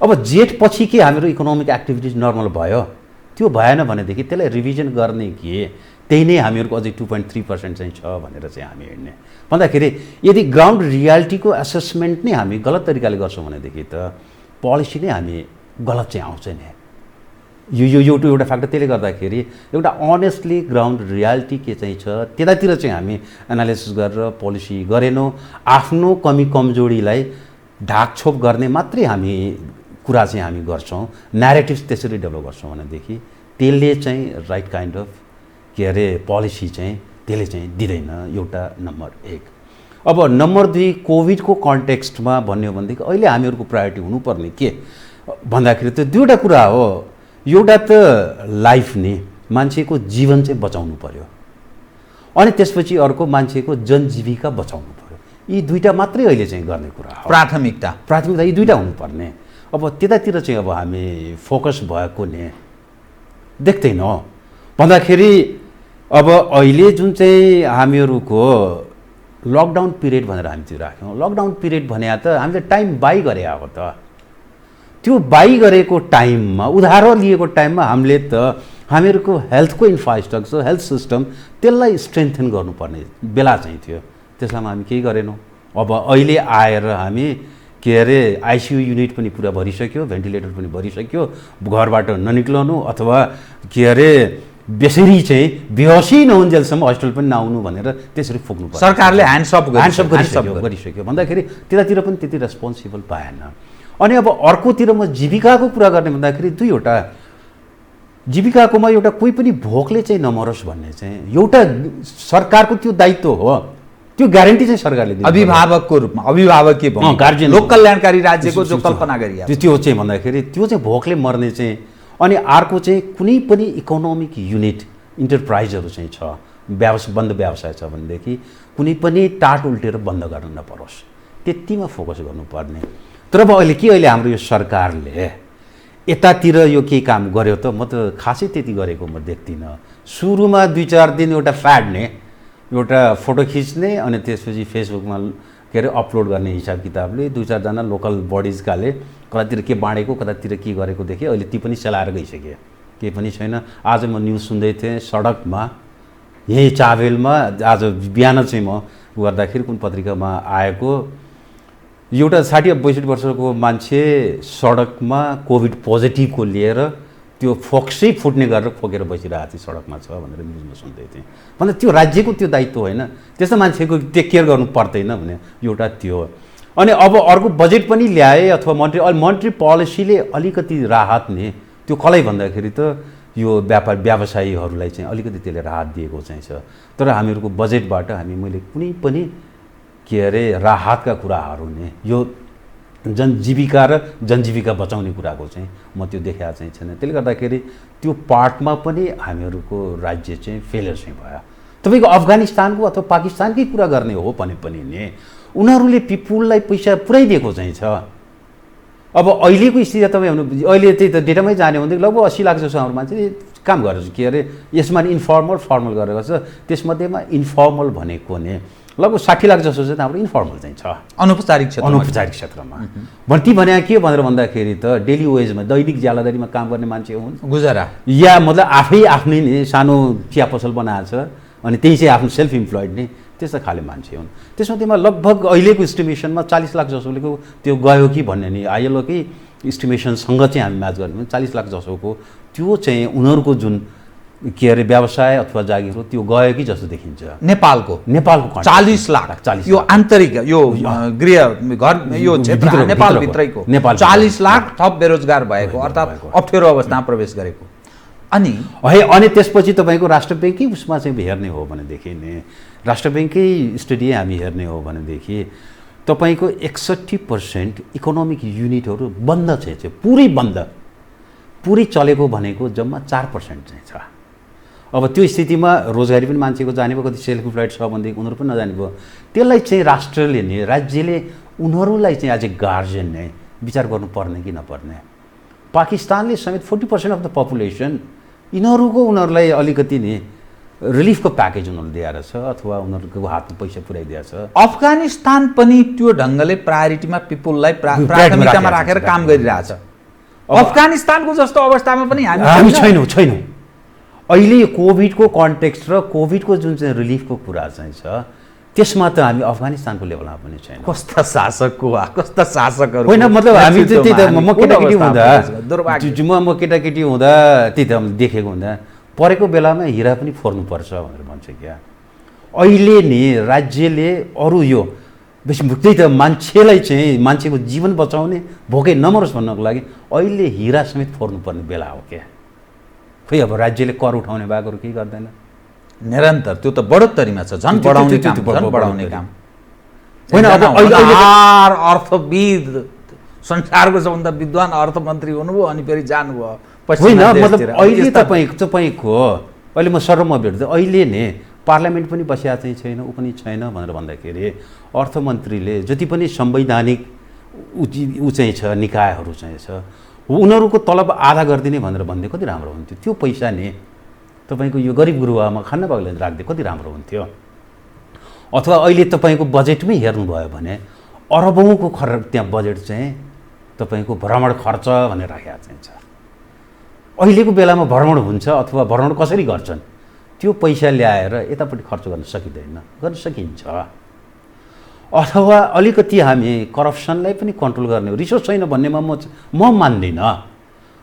Speaker 7: अब जेठ पछि के हाम्रो इकोनोमिक एक्टिभिटिज नर्मल भयो त्यो भएन भनेदेखि त्यसलाई रिभिजन गर्ने के त्यही नै हामीहरूको अझै 2.3% चाहिँ छ भनेर चाहिँ हामी हिँड्ने भन्दाखेरि यदि ग्राउन्ड रियालिटीको एसेसमेन्ट नै हामी गलत तरिकाले गर्छौँ भनेदेखि त पोलिसी नै हामी गलत चाहिँ आउँछ नि यो एउटा फ्याक्टर त्यसले गर्दाखेरि एउटा अनेस्टली ग्राउन्ड रियालिटी के चाहिँ छ त्यतातिर चाहिँ हामी एनालिसिस गरेर पोलिसी गरेनौँ आफ्नो कमी कमजोरीलाई ढाकछोप गर्ने मात्रै हामी कुरा चाहिँ हामी गर्छौँ न्यारेटिभ्स त्यसरी डेभलप गर्छौँ भनेदेखि त्यसले चाहिँ राइट काइन्ड अफ के अरे पोलिसी चाहिँ त्यसले चाहिँ दिँदैन एउटा नम्बर 1 अब नम्बर 2 कोभिडको कन्टेक्स्टमा भन्यो भनेदेखि अहिले हामीहरूको प्रायोरिटी हुनुपर्ने के भन्दाखेरि त्यो दुईवटा कुरा हो एउटा त लाइफ नि मान्छेको जीवन चाहिँ बचाउनु पर्यो अनि त्यसपछि अर्को मान्छेको जनजीविका बचाउनु पर्यो यी दुईटा मात्रै अहिले चाहिँ गर्ने कुरा हो
Speaker 6: प्राथमिकता
Speaker 7: यी दुईटा हुनुपर्ने अब त्यतातिर चाहिँ अब हामी फोकस भएको नि देख्दैनौँ भन्दाखेरि अब अहिले जुन चाहिँ हामीहरूको लकडाउन पिरियड भनेर हामी राख्यौँ लकडाउन पिरियड भने त हामीले टाइम बाई गरे हो त त्यो बाई गरेको टाइममा उधारो लिएको टाइममा हामीले त हामीहरूको हेल्थको इन्फ्रास्ट्रक्चर हेल्थ सिस्टम त्यसलाई स्ट्रेन्थन गर्नुपर्ने बेला चाहिँ थियो त्यसलाई हामी केही गरेनौँ अब अहिले आएर हामी के अरे आइसियु युनिट पनि पुरा भरिसक्यो भेन्टिलेटर पनि भरिसक्यो घरबाट ननिक्लनु अथवा के अरे बेसरी चाहिँ बेहोसी नहुन्जेलसम्म हस्पिटल पनि नआउनु भनेर त्यसरी फुक्नु पर्छ
Speaker 6: सरकारले ह्यान्डसअप
Speaker 7: गरिसक्यो भन्दाखेरि त्यतातिर पनि त्यति रेस्पोन्सिबल पाएन अनि अब अर्कोतिर म जीविकाको कुरा गर्ने भन्दाखेरि दुईवटा जीविकाकोमा एउटा कोही पनि भोकले चाहिँ नमरोस् भन्ने चाहिँ एउटा सरकारको त्यो दायित्व हो त्यो ग्यारेन्टी चाहिँ सरकारले दिन्छ
Speaker 6: अभिभावकको रूपमा अभिभावकीय
Speaker 7: गार्जियन
Speaker 6: लोक कल्याणकारी राज्यको जो कल्पना गरिएको
Speaker 7: त्यो चाहिँ भन्दाखेरि त्यो चाहिँ भोकले मर्ने चाहिँ अनि अर्को चाहिँ कुनै पनि इकोनोमिक युनिट इन्टरप्राइजहरू चाहिँ छ बन्द व्यवसाय छ भनेदेखि कुनै पनि टाट उल्टेर बन्द गर्न नपरोस् त्यतिमा फोकस गर्नुपर्ने तर अब अहिले हाम्रो यो सरकारले यतातिर यो केही काम गर्यो त म त खासै त्यति गरेको म देख्दिनँ सुरुमा 2-4 दिन एउटा फ्याड ने एउटा फोटो खिच्ने अनि त्यसपछि फेसबुकमा के अरे अपलोड गर्ने हिसाब किताबले 2-4 जना लोकल बडिजकाले कतातिर के बाँडेको कतातिर के गरेको देखेँ अहिले ती पनि सेलाएर गइसके केही पनि छैन आज म न्युज सुन्दै थिएँ सडकमा यही चाबेलमा आज बिहान चाहिँ म गर्दाखेरि कुन पत्रिकामा आएको एउटा 60-62 वर्षको मान्छे सडकमा कोभिड पोजिटिभको लिएर त्यो फोक्सै फुट्ने गरेर खोकेर बसिरहेको थियो सडकमा छ भनेर न्युजमा सुन्दै थिएँ भन्दा त्यो राज्यको त्यो दायित्व होइन त्यस्तो मान्छेको टेक केयर गर्नु पर्दैन भने एउटा त्यो अनि अब अर्को बजेट पनि ल्याए अथवा मन्ट्री पोलिसीले अलिकति राहत नि त्यो कसलाई भन्दाखेरि त यो व्यवसायीहरूलाई चाहिँ अलिकति त्यसले राहत दिएको चाहिँ छ तर हामीहरूको बजेटबाट मैले कुनै पनि के अरे राहतका कुराहरू नि यो जनजीविका बचाउने कुराको चाहिँ म त्यो देखाएको चाहिँ छैन त्यसले गर्दाखेरि त्यो पार्टमा पनि हामीहरूको राज्य चाहिँ फेलियर चाहिँ भयो तपाईँको अफगानिस्तानको अथवा पाकिस्तानकै कुरा गर्ने हो भने पनि नि उनीहरूले पिपुललाई पैसा पुऱ्याइदिएको चाहिँ छ अब अहिलेको स्थिति तपाईँ अहिले त्यही त डेटामै जाने भने लगभग 80 लाख जस्तो हाम्रो मान्छे काम गरेको छ के अरे यसमा इन्फर्मल फर्मल गरेको छ त्यसमध्येमा इन्फर्मल भनेको नि लगभग 60 लाख जस्तो चाहिँ हाम्रो इन्फर्मल चाहिँ छ अनौपचारिक क्षेत्रमा भन्ती भने के भनेर भन्दाखेरि त डेली वेजमा दैनिक ज्यालादारीमा काम गर्ने मान्छे हुन्
Speaker 6: गुजारा
Speaker 7: या मतलब आफ्नै नि सानो चिया पसल बनाएको छ अनि त्यही चाहिँ आफ्नो सेल्फ इम्प्लोइड नि त्यस्तो खाले मान्छे हुन् त्यसमध्येमा लगभग अहिलेको इस्टिमेसनमा 40 लाख जसोको त्यो गयो कि भन्ने नि आइएलओकै इस्टिमेसनसँग चाहिँ हामी म्याच गर्ने 40 लाख जसोको त्यो चाहिँ उनीहरूको जुन के अरे व्यवसाय अथवा जागिर हो त्यो गयो कि जस्तो देखिन्छ।
Speaker 6: नेपालको
Speaker 7: नेपालको
Speaker 6: 40 लाख
Speaker 7: 40
Speaker 6: यो आन्तरिक यो गृह घर यो क्षेत्र नेपाल भित्रैको 40 लाख थप बेरोजगार भएको अर्थात् अप्ठ्यारो अवस्थामा प्रवेश गरेको।
Speaker 7: अनि त्यसपछि तपाईँको राष्ट्र ब्याङ्कै उसमा चाहिँ हेर्ने हो भनेदेखि नि राष्ट्र ब्याङ्कै स्टडी हामी हेर्ने हो भनेदेखि तपाईँको 61% इकोनोमिक युनिटहरू बन्द छ, पुरै चलेको भनेको जम्मा 4% चाहिँ छ। अब त्यो स्थितिमा रोजगारी पनि मान्छेको जाने भयो, कति सेल्फ इम्प्लोइड छ भनेदेखि उनीहरू पनि नजाने भयो। त्यसलाई चाहिँ राष्ट्रले नि राज्यले उनीहरूलाई चाहिँ एज ए गार्जियन नै विचार गर्नुपर्ने कि नपर्ने। पाकिस्तानले समेत 40% अफ द पपुलेसन उनीहरूलाई अलिकति नि रिलिफको प्याकेज उनीहरूले दिएर छ अथवा उनीहरूको हातमा पैसा पुर्याइदिएको छ।
Speaker 6: अफगानिस्तान पनि त्यो ढङ्गले प्रायोरिटीमा पिपुललाई प्राथमिकतामा राखेर काम गरिरहेछ। अफगानिस्तानको जस्तो अवस्थामा पनि हामी
Speaker 7: छैनौँ। अहिले कोभिडको कन्टेक्स्ट र कोभिडको जुन चाहिँ रिलिफको कुरा चाहिँ छ त्यसमा त हामी अफगानिस्तानको लेभलमा पनि छैन।
Speaker 6: कस्ता शासकहरू
Speaker 7: होइन, मतलब हामी चाहिँ त्यही त म केटाकेटी हुँदा त्यही त देखेको हुँदा परेको बेलामा हिरा पनि फोर्नुपर्छ भनेर भन्छ क्या। अहिले नि राज्यले अरू यो बेसी त्यही त मान्छेलाई चाहिँ मान्छेको जीवन बचाउने भोकै नमरोस् भन्नको लागि अहिले हिरा समेत फोर्नुपर्ने बेला हो क्या। खोइ अब राज्यले कर उठाउने बागहरू केही गर्दैन
Speaker 6: निरन्तर, त्यो त बढोत्तरीमा छ, झन् बढाउने काम
Speaker 7: होइन। अब
Speaker 6: अर्थविद संसारको सबभन्दा विद्वान अर्थमन्त्री हुनुभयो अनि फेरि जानुभयो।
Speaker 7: होइन, मतलब अहिले तपाईँको अहिले म सर्वमा भेट्दै अहिले नै पार्लियामेन्ट पनि बसिया चाहिँ छैन, ऊ पनि छैन भनेर भन्दाखेरि अर्थमन्त्रीले जति पनि संवैधानिक ऊ चाहिँ छ निकायहरू चाहिँ छ उनीहरूको तलब आधा गरिदिने भनेर भन्दै कति राम्रो हुन्थ्यो। त्यो पैसा नि तपाईँको यो गरिब गुरुवामा खान्न बाबुले राख्दै कति राम्रो हुन्थ्यो। अथवा अहिले तपाईँको बजेटमै हेर्नुभयो भने अरबौँको त्यहाँ बजेट चाहिँ तपाईँको भ्रमण खर्च भनेर राखेको चाहिँ छ। अहिलेको बेलामा भ्रमण हुन्छ अथवा भ्रमण कसरी गर्छन् त्यो पैसा ल्याएर यतापट्टि खर्च गर्न सकिन्छ। अथवा अलिकति हामी करप्सनलाई पनि कन्ट्रोल गर्ने हो, रिसोर्स छैन भन्नेमा म मान्दिनँ।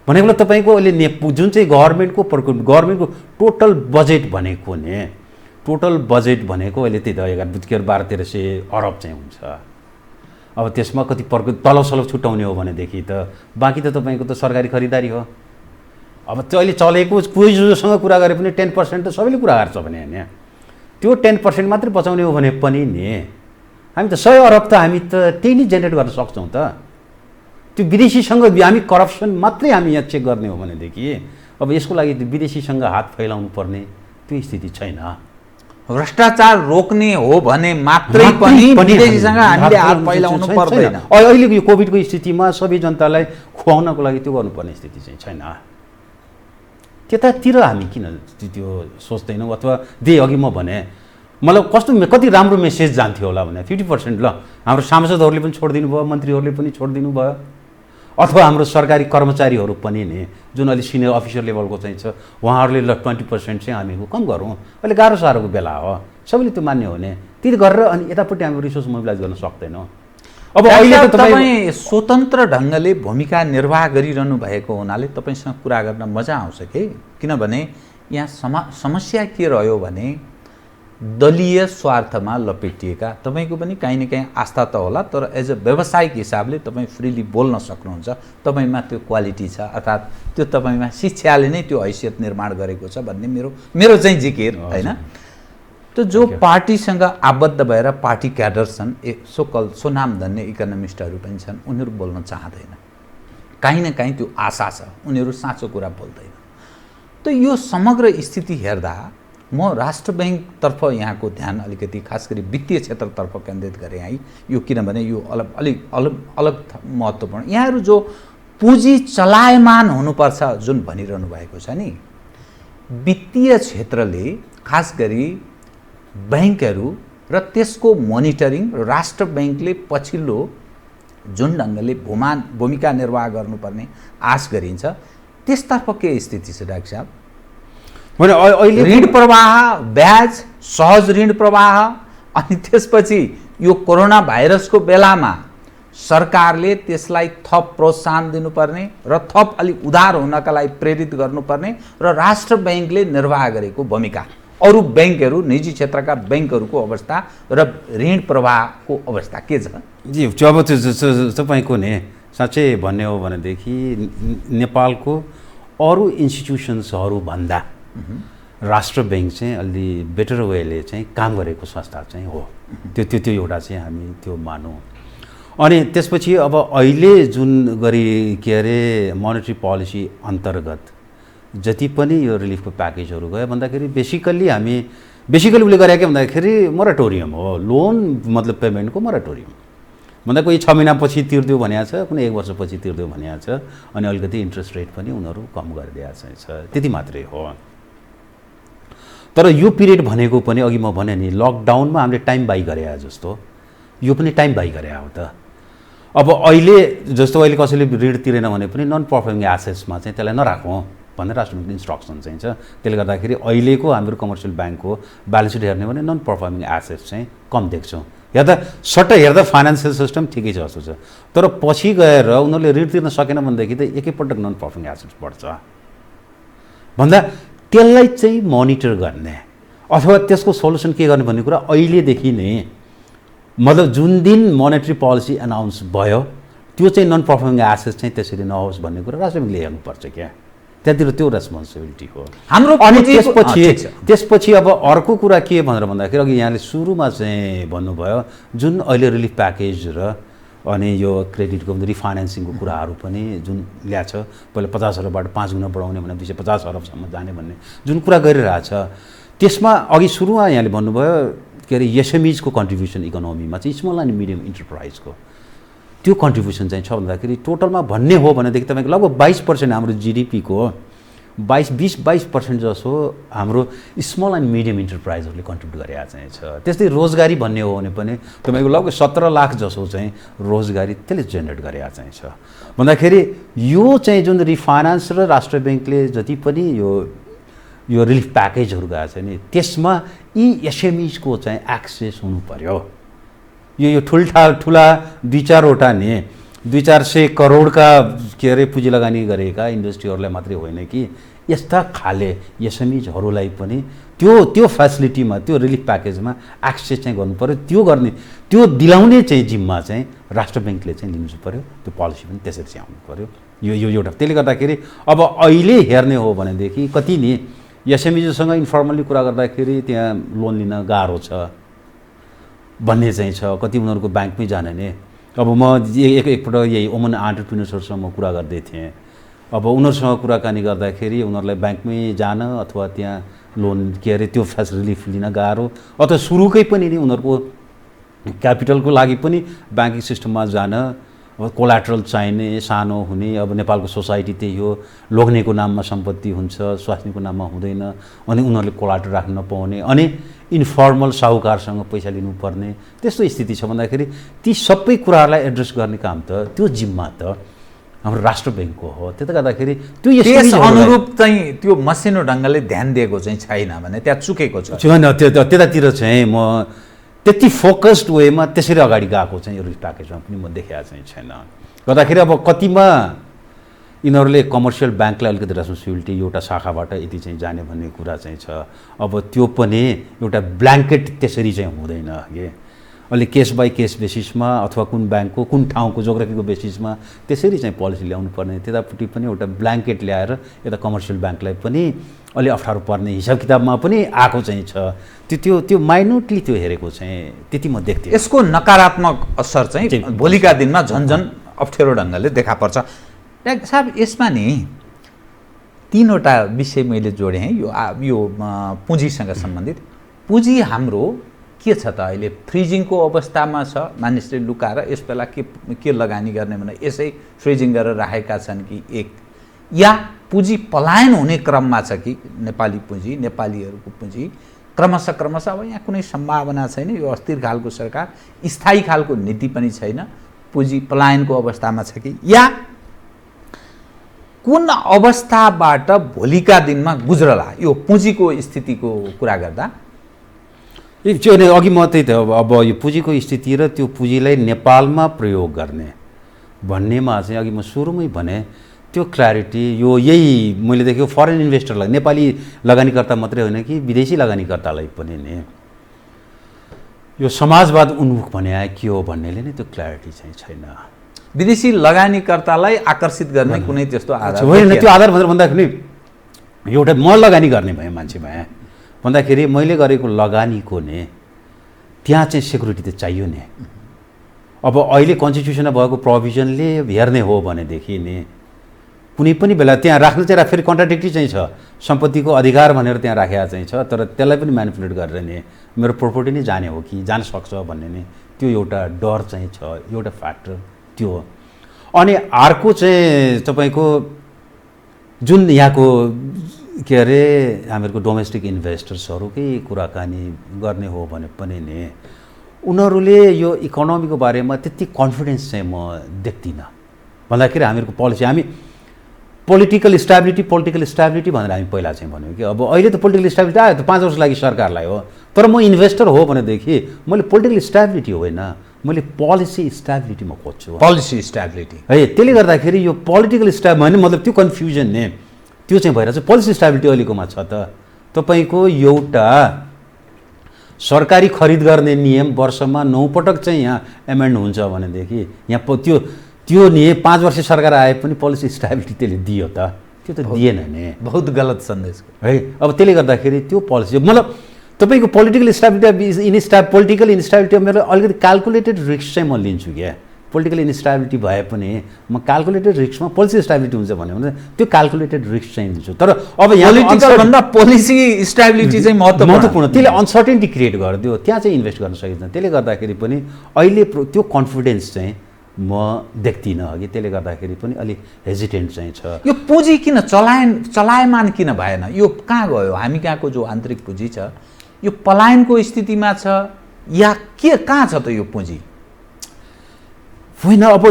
Speaker 7: भनेको तपाईँको अहिले जुन चाहिँ गभर्मेन्टको टोटल बजेट भनेको अहिले त्यही त 1200-1300 अरब चाहिँ हुन्छ। अब त्यसमा कति तलब सलब छुट्याउने हो भनेदेखि त बाँकी त तपाईँको त सरकारी खरिदारी हो। अब त्यो अहिले चलेको कोही जोसँग कुरा गरे पनि 10% त सबैले कुरा गर्छ भने होइन, त्यो 10% मात्रै बचाउने हो भने पनि नि हामी त 100 अरब त हामी त त्यही नै जेनेरेट गर्न सक्छौँ त। त्यो विदेशीसँग हामी करप्सन मात्रै हामी यहाँ चेक गर्ने हो भनेदेखि अब यसको लागि त्यो विदेशीसँग हात फैलाउनु पर्ने त्यो स्थिति छैन।
Speaker 6: भ्रष्टाचार रोक्ने हो भने मात्रै पनि विदेशीसँग हामीले हात फैलाउनु पर्दैन।
Speaker 7: अहिलेको यो कोभिडको स्थितिमा सबै जनतालाई खुवाउनको लागि त्यो गर्नुपर्ने स्थिति चाहिँ छैन। त्यतातिर हामी किन त्यो सोच्दैनौँ? अथवा अघि म भने मतलब कति राम्रो मेसेज जान्थ्यो होला भने 50% ल हाम्रो सांसदहरूले पनि छोडिदिनु भयो, मन्त्रीहरूले पनि छोडिदिनु भयो, अथवा हाम्रो सरकारी कर्मचारीहरू पनि नि जुन अहिले सिनियर अफिसर लेभलको चाहिँ छ उहाँहरूले ल 20% चाहिँ हामीको कम गरौँ, अहिले गाह्रो साह्रोको बेला हो, सबैले त्यो मान्य हुने त्यति गरेर अनि यतापट्टि हामी रिसोर्स मोबिलाइज गर्न सक्दैनौँ।
Speaker 6: अब अहिले त तपाईँ स्वतन्त्र ढङ्गले भूमिका निर्वाह गरिरहनु भएको हुनाले तपाईँसँग कुरा गर्न मजा आउँछ कि, किनभने यहाँ समस्या के रह्यो भने दलीय स्वार्थमा लपेटिएका तपाईँको पनि काहीँ न काहीँ आस्था त होला, तर एज अ व्यावसायिक हिसाबले तपाईँ फ्रिली बोल्न सक्नुहुन्छ, तपाईँमा त्यो क्वालिटी छ, अर्थात् त्यो तपाईँमा शिक्षाले नै त्यो हैसियत निर्माण गरेको छ भन्ने मेरो चाहिँ जिकिर होइन। त्यो जो पार्टीसँग आबद्ध भएर पार्टी क्याडर छन्, सोनामधन्य इकोनोमिस्टहरू पनि छन्, उनीहरू बोल्न चाहँदैन, काहीँ न काहीँ त्यो आशा छ, उनीहरू साँचो कुरा बोल्दैन। त यो समग्र स्थिति हेर्दा म राष्ट्र ब्याङ्कतर्फ यहाँको ध्यान अलिकति खास गरी वित्तीय क्षेत्रतर्फ केन्द्रित गरेँ है, यो किनभने यो अलग महत्त्वपूर्ण। यहाँहरू जो पुँजी चलायमान हुनुपर्छ जुन भनिरहनु भएको छ नि, वित्तीय क्षेत्रले खास गरी ब्याङ्कहरू र त्यसको मोनिटरिङ राष्ट्र ब्याङ्कले पछिल्लो जुन ढङ्गले भूमिका निर्वाह गर्नुपर्ने आश गरिन्छ त्यसतर्फ के स्थिति छ डाक्टर साहब? अहिले ऋण प्रवाह, ब्याज, सहज ऋण प्रवाह, अनि त्यसपछि यो कोरोना भाइरसको बेलामा सरकारले त्यसलाई थप प्रोत्साहन दिनुपर्ने र थप अलिक उदार हुनका लागि प्रेरित गर्नुपर्ने र राष्ट्र बैंकले निर्वाह गरेको भूमिका, अरू बैंकहरू निजी क्षेत्रका बैंकहरूको अवस्था र ऋण प्रवाहको अवस्था के छ?
Speaker 7: जी अब त्यो तपाईँको नि साँच्चै भन्ने हो भनेदेखि नेपालको अरू इन्स्टिट्युसन्सहरूभन्दा राष्ट्र बैंक चाहिँ अलि बेटर वेले चाहिँ काम गरेको संस्था चाहिँ हो। त्यो एउटा चाहिँ हामी त्यो मानौँ। अनि त्यसपछि अब अहिले जुन गरी के अरे मोनेटरी पोलिसी अन्तर्गत जति पनि यो रिलिफको प्याकेजहरू गयो भन्दाखेरि बेसिकल्ली उसले गरे के भन्दाखेरि मोराटोरियम हो, लोन मतलब पेमेन्टको मोराटोरियम। भन्दा कोही 6 महिनापछि तिर्दियो भनेको छ, कुनै 1 वर्षपछि तिर्दियो भनेको छ, अनि अलिकति इन्ट्रेस्ट रेट पनि उनीहरू कम गरिदिएको छ, त्यति मात्रै हो। तर यो पिरियड भनेको पनि अघि म भने नि लकडाउनमा हामीले टाइम बाई गरे जस्तो, यो पनि टाइम बाई गरे हो त। अब अहिले जस्तो अहिले कसैले ऋण तिरेन भने पनि नन पर्फर्मिङ एसेट्समा चाहिँ त्यसलाई नराखौँ भनेर राष्ट्र ब्याङ्कको इन्स्ट्रक्सन चाहिँ छ। त्यसले गर्दाखेरि अहिलेको हाम्रो कमर्सियल ब्याङ्कको ब्यालेन्स सिट हेर्ने भने नन पर्फर्मिङ एसेट्स चाहिँ कम देख्छौँ। हेर्दा सट्ट हेर्दा फाइनेन्सियल सिस्टम ठिकै छ जस्तो छ, तर पछि गएर उनीहरूले ऋण तिर्न सकेन भनेदेखि त एकैपटक नन पर्फर्मिङ एसेट्स बढ्छ। भन्दा त्यसलाई चाहिँ मोनिटर गर्ने अथवा त्यसको सल्युसन के गर्ने भन्ने कुरा अहिलेदेखि नै, मतलब जुन दिन मोनेटरी पोलिसी एनाउन्स भयो त्यो चाहिँ नन पर्फर्मिङ एसेट्स चाहिँ त्यसरी नहोस् भन्ने कुरा राष्ट्र ब्याङ्कले हेर्नुपर्छ क्या, त्यहाँतिर त्यो रेस्पोन्सिबिलिटी हो हाम्रो। अनि त्यसपछि अब अर्को कुरा के भनेर भन्दाखेरि अघि यहाँले सुरुमा चाहिँ भन्नुभयो जुन अहिले रिलिफ प्याकेज र अनि यो क्रेडिटको रिफाइनेन्सिङको कुराहरू पनि जुन ल्याएको छ, पहिला 50 अरबबाट 5 गुणा बढाउने भने 250 अरबसम्म जाने भन्ने जुन कुरा गरिरहेछ, त्यसमा अघि सुरुमा यहाँले भन्नुभयो के अरे एसएमइजको कन्ट्रिब्युसन इकोनोमीमा चाहिँ स्मल एन्ड मिडियम इन्टरप्राइजको त्यो कन्ट्रिब्युसन चाहिँ छ भन्दाखेरि टोटलमा भन्ने हो भनेदेखि तपाईँको लगभग 22% हाम्रो जिडिपीको 20-22% जसो हाम्रो स्मल एन्ड मिडियम इन्टरप्राइजहरूले कन्ट्रिब्युट गरेका चाहिँ छ। त्यस्तै रोजगारी भन्ने हो भने पनि तपाईँको लगभग 17 लाख जसो चाहिँ रोजगारी त्यसले जेनेरेट गरेका चाहिँ छ। भन्दाखेरि यो चाहिँ जुन रिफाइनेन्स र राष्ट्र ब्याङ्कले जति पनि यो रिलिफ प्याकेजहरू गएको छ नि त्यसमा यी एसएमइजको चाहिँ एक्सेस हुनु पर्यो। यो ठुला 2-4वटा नि 200-400 करोडका के अरे पुँजी लगानी गरेका इन्डस्ट्रीहरूलाई मात्रै होइन कि यस्ता खाले एसएमइजहरूलाई पनि त्यो फेसिलिटीमा त्यो रिलिफ प्याकेजमा एक्सेस चाहिँ गर्नु पर्यो। त्यो दिलाउने चाहिँ जिम्मा चाहिँ राष्ट्र ब्याङ्कले चाहिँ लिनु पर्यो, त्यो पोलिसी पनि त्यसरी चाहिँ आउनु पर्यो। यो एउटा त्यसले गर्दाखेरि अब अहिले हेर्ने हो भनेदेखि कति नि एसएमइजसँग इन्फर्मल्ली कुरा गर्दाखेरि त्यहाँ लोन लिन गाह्रो छ भन्ने चाहिँ छ, कति उनीहरूको ब्याङ्कमै जाने नि। अब म एकपल्ट यही वुमन एन्टरप्रेन्योरसँग म कुरा गर्दै थिएँ, अब उनीहरूसँग कुराकानी गर्दाखेरि उनीहरूलाई ब्याङ्कमै जान अथवा त्यहाँ लोन के अरे त्यो रिलिफ लिन गाह्रो, अथवा सुरुकै पनि नि उनीहरूको क्यापिटलको लागि पनि ब्याङ्किङ सिस्टममा जान अब कोलाट्रल चाहिने, सानो हुने, अब नेपालको सोसाइटी त्यही हो, लोग्नेको नाममा सम्पत्ति हुन्छ, स्वास्नीको नाममा हुँदैन, अनि उनीहरूले कोलाट्रल राख्न नपाउने, अनि इन्फर्मल साहुकारसँग पैसा लिनुपर्ने त्यस्तो स्थिति छ भन्दाखेरि ती सबै कुराहरूलाई एड्रेस गर्ने काम त त्यो जिम्मा त हाम्रो राष्ट्र ब्याङ्कको हो। त्यसले गर्दाखेरि त्यो
Speaker 6: अनुरूप चाहिँ त्यो मसिनो ढङ्गले ध्यान दिएको चाहिँ छैन भने त्यहाँ चुकेको छ।
Speaker 7: त्यतातिर चाहिँ म त्यति फोकस्ड वेमा त्यसरी अगाडि गएको चाहिँ यो रिलिफ प्याकेजमा पनि म देखेको चाहिँ छैन। गर्दाखेरि अब कतिमा यिनीहरूले कमर्सियल ब्याङ्कलाई अलिकति रेस्पोन्सिबिलिटी एउटा शाखाबाट यति चाहिँ जाने भन्ने कुरा चाहिँ छ। अब त्यो पनि एउटा ब्ल्याङ्केट त्यसरी चाहिँ हुँदैन कि, अलिक केस बाई केस बेसिसमा अथवा कुन ब्याङ्कको कुन ठाउँको जोग्राफीको बेसिसमा त्यसरी चाहिँ पोलिसी ल्याउनु पर्ने, त्यतापट्टि पनि एउटा ब्ल्याङ्केट ल्याएर यता कमर्सियल ब्याङ्कलाई पनि अलि अप्ठ्यारो पर्ने हिसाब किताबमा पनि आएको चाहिँ छ। त्यो माइन्युटली त्यो हेरेको चाहिँ त्यति म देख्थेँ।
Speaker 6: यसको नकारात्मक असर चाहिँ भोलिका दिनमा झन्झन अप्ठ्यारो ढङ्गले देखा पर्छ। साहब यसमा नि 3वटा विषय मैले जोडेँ है, यो पुँजीसँग सम्बन्धित। पुँजी हाम्रो के छ त अहिले फ्रिजिङको अवस्थामा छ, मानिसले लुकाएर यस बेला के लगानी गर्ने भने यसै फ्रिजिङ गरेर राखेका छन् कि एक, या पुँजी पलायन हुने क्रममा छ कि नेपाली पुँजी, नेपालीहरूको पुँजी क्रमशः अब यहाँ कुनै सम्भावना छैन, यो अस्थिर खालको सरकार, स्थायी खालको नीति पनि छैन, पुँजी पलायनको अवस्थामा छ कि, या कुन अवस्थाबाट भोलिका दिनमा गुज्रला यो पुँजीको स्थितिको कुरा गर्दा?
Speaker 7: अघि म त्यही त अब यो पुँजीको स्थिति र त्यो पुँजीलाई नेपालमा प्रयोग गर्ने भन्नेमा चाहिँ अघि म सुरुमै भने त्यो क्ल्यारिटी यो यही मैले देखेको फरेन इन्भेस्टरलाई नेपाली लगानीकर्ता मात्रै होइन कि विदेशी लगानीकर्तालाई पनि नि यो समाजवाद उन्मुख भने के हो भन्नेले नै त्यो क्ल्यारिटी चाहिँ छैन।
Speaker 6: विदेशी लगानीकर्तालाई आकर्षित गर्ने कुनै त्यस्तो आधार
Speaker 7: होइन। त्यो आधार भनेर भन्दाखेरि एउटा म लगानी गर्ने भएँ मान्छे भएँ भन्दाखेरि मैले गरेको लगानीको नि त्यहाँ चाहिँ सेक्युरिटी त चाहियो नि। अब अहिले कन्स्टिट्युसनमा भएको प्रोभिजनले हेर्ने हो भनेदेखि नि कुनै पनि बेला त्यहाँ राख्नु चाहिँ फेरि कन्ट्राडिक्टी चाहिँ छ, सम्पत्तिको अधिकार भनेर त्यहाँ राखेको चाहिँ छ, तर त्यसलाई पनि म्यानिपुलेट गरेर नि मेरो प्रोपर्टी नै जाने हो कि जान सक्छ भन्ने नि त्यो एउटा डर चाहिँ छ, एउटा फ्याक्टर त्यो हो। अनि अर्को चाहिँ तपाईँको जुन यहाँको के अरे हामीहरूको डोमेस्टिक इन्भेस्टर्सहरूकै कुराकानी गर्ने हो भने पनि नि उनीहरूले यो इकोनोमीको बारेमा त्यति कन्फिडेन्स चाहिँ म देख्दिनँ। भन्दाखेरि हामीहरूको पोलिसी हामी पोलिटिकल स्ट्याबिलिटी भनेर हामी पहिला चाहिँ भन्यौँ कि अब अहिले त पोलिटिकल स्ट्याबिलिटी आयो त 5 वर्ष लागि सरकारलाई हो, तर म इन्भेस्टर हो भनेदेखि मैले पोलिटिकल स्ट्याबिलिटी होइन मैले पोलिसी स्ट्याबिलिटी म खोज्छु।
Speaker 6: पोलिसी स्ट्याबिलिटी
Speaker 7: है त्यसले गर्दाखेरि यो पोलिटिकल भने मतलब त्यो कन्फ्युजन ने त्यो चाहिँ भइरहेछ। पोलिसी स्ट्याबिलिटी अहिलेकोमा छ त तपाईँको एउटा सरकारी खरिद गर्ने नियम वर्षमा 9 पटक चाहिँ यहाँ एमेन्ड हुन्छ भनेदेखि यहाँ त्यो नि 5 वर्ष सरकार आए पनि पोलिसी स्ट्याबिलिटी त्यसले दियो त? त्यो त दिएन नि,
Speaker 6: बहुत गलत सन्देश
Speaker 7: है। अब त्यसले गर्दाखेरि त्यो पोलिसी मतलब तपाईँको पोलिटिकल इन्स्टेबिलिटी मेरो अलिकति क्यालकुलेटेड रिस्क चाहिँ म लिन्छु क्या। पोलिटिकल इन्स्टेबिलिटी भए पनि म क्यालकुलेटेड रिस्कमा पोलिसी स्ट्याबिलिटी हुन्छ भने त्यो क्यालकुलेटेड रिस्क चाहिँ लिन्छु। तर अब
Speaker 6: पोलिटिकल भन्दा पोलिसी स्ट्याबिलिटी चाहिँ
Speaker 7: महत्त्वपूर्ण त्यसले अनसर्टेनिटी क्रिएट गरिदियो, त्यहाँ चाहिँ इन्भेस्ट गर्न सकिन्छ। त्यसले गर्दाखेरि पनि अहिले त्यो कन्फिडेन्स चाहिँ म देख्दिनँ अघि, त्यसले गर्दाखेरि पनि अलिक हेजिटेन्ट चाहिँ छ।
Speaker 6: यो पुँजी किन चलायमान किन भएन? यो कहाँ गयो? हामी कहाँको जो आन्तरिक पुँजी छ यो पलायनको स्थितिमा छ या के कहाँ छ त यो पुँजी?
Speaker 7: होइन अब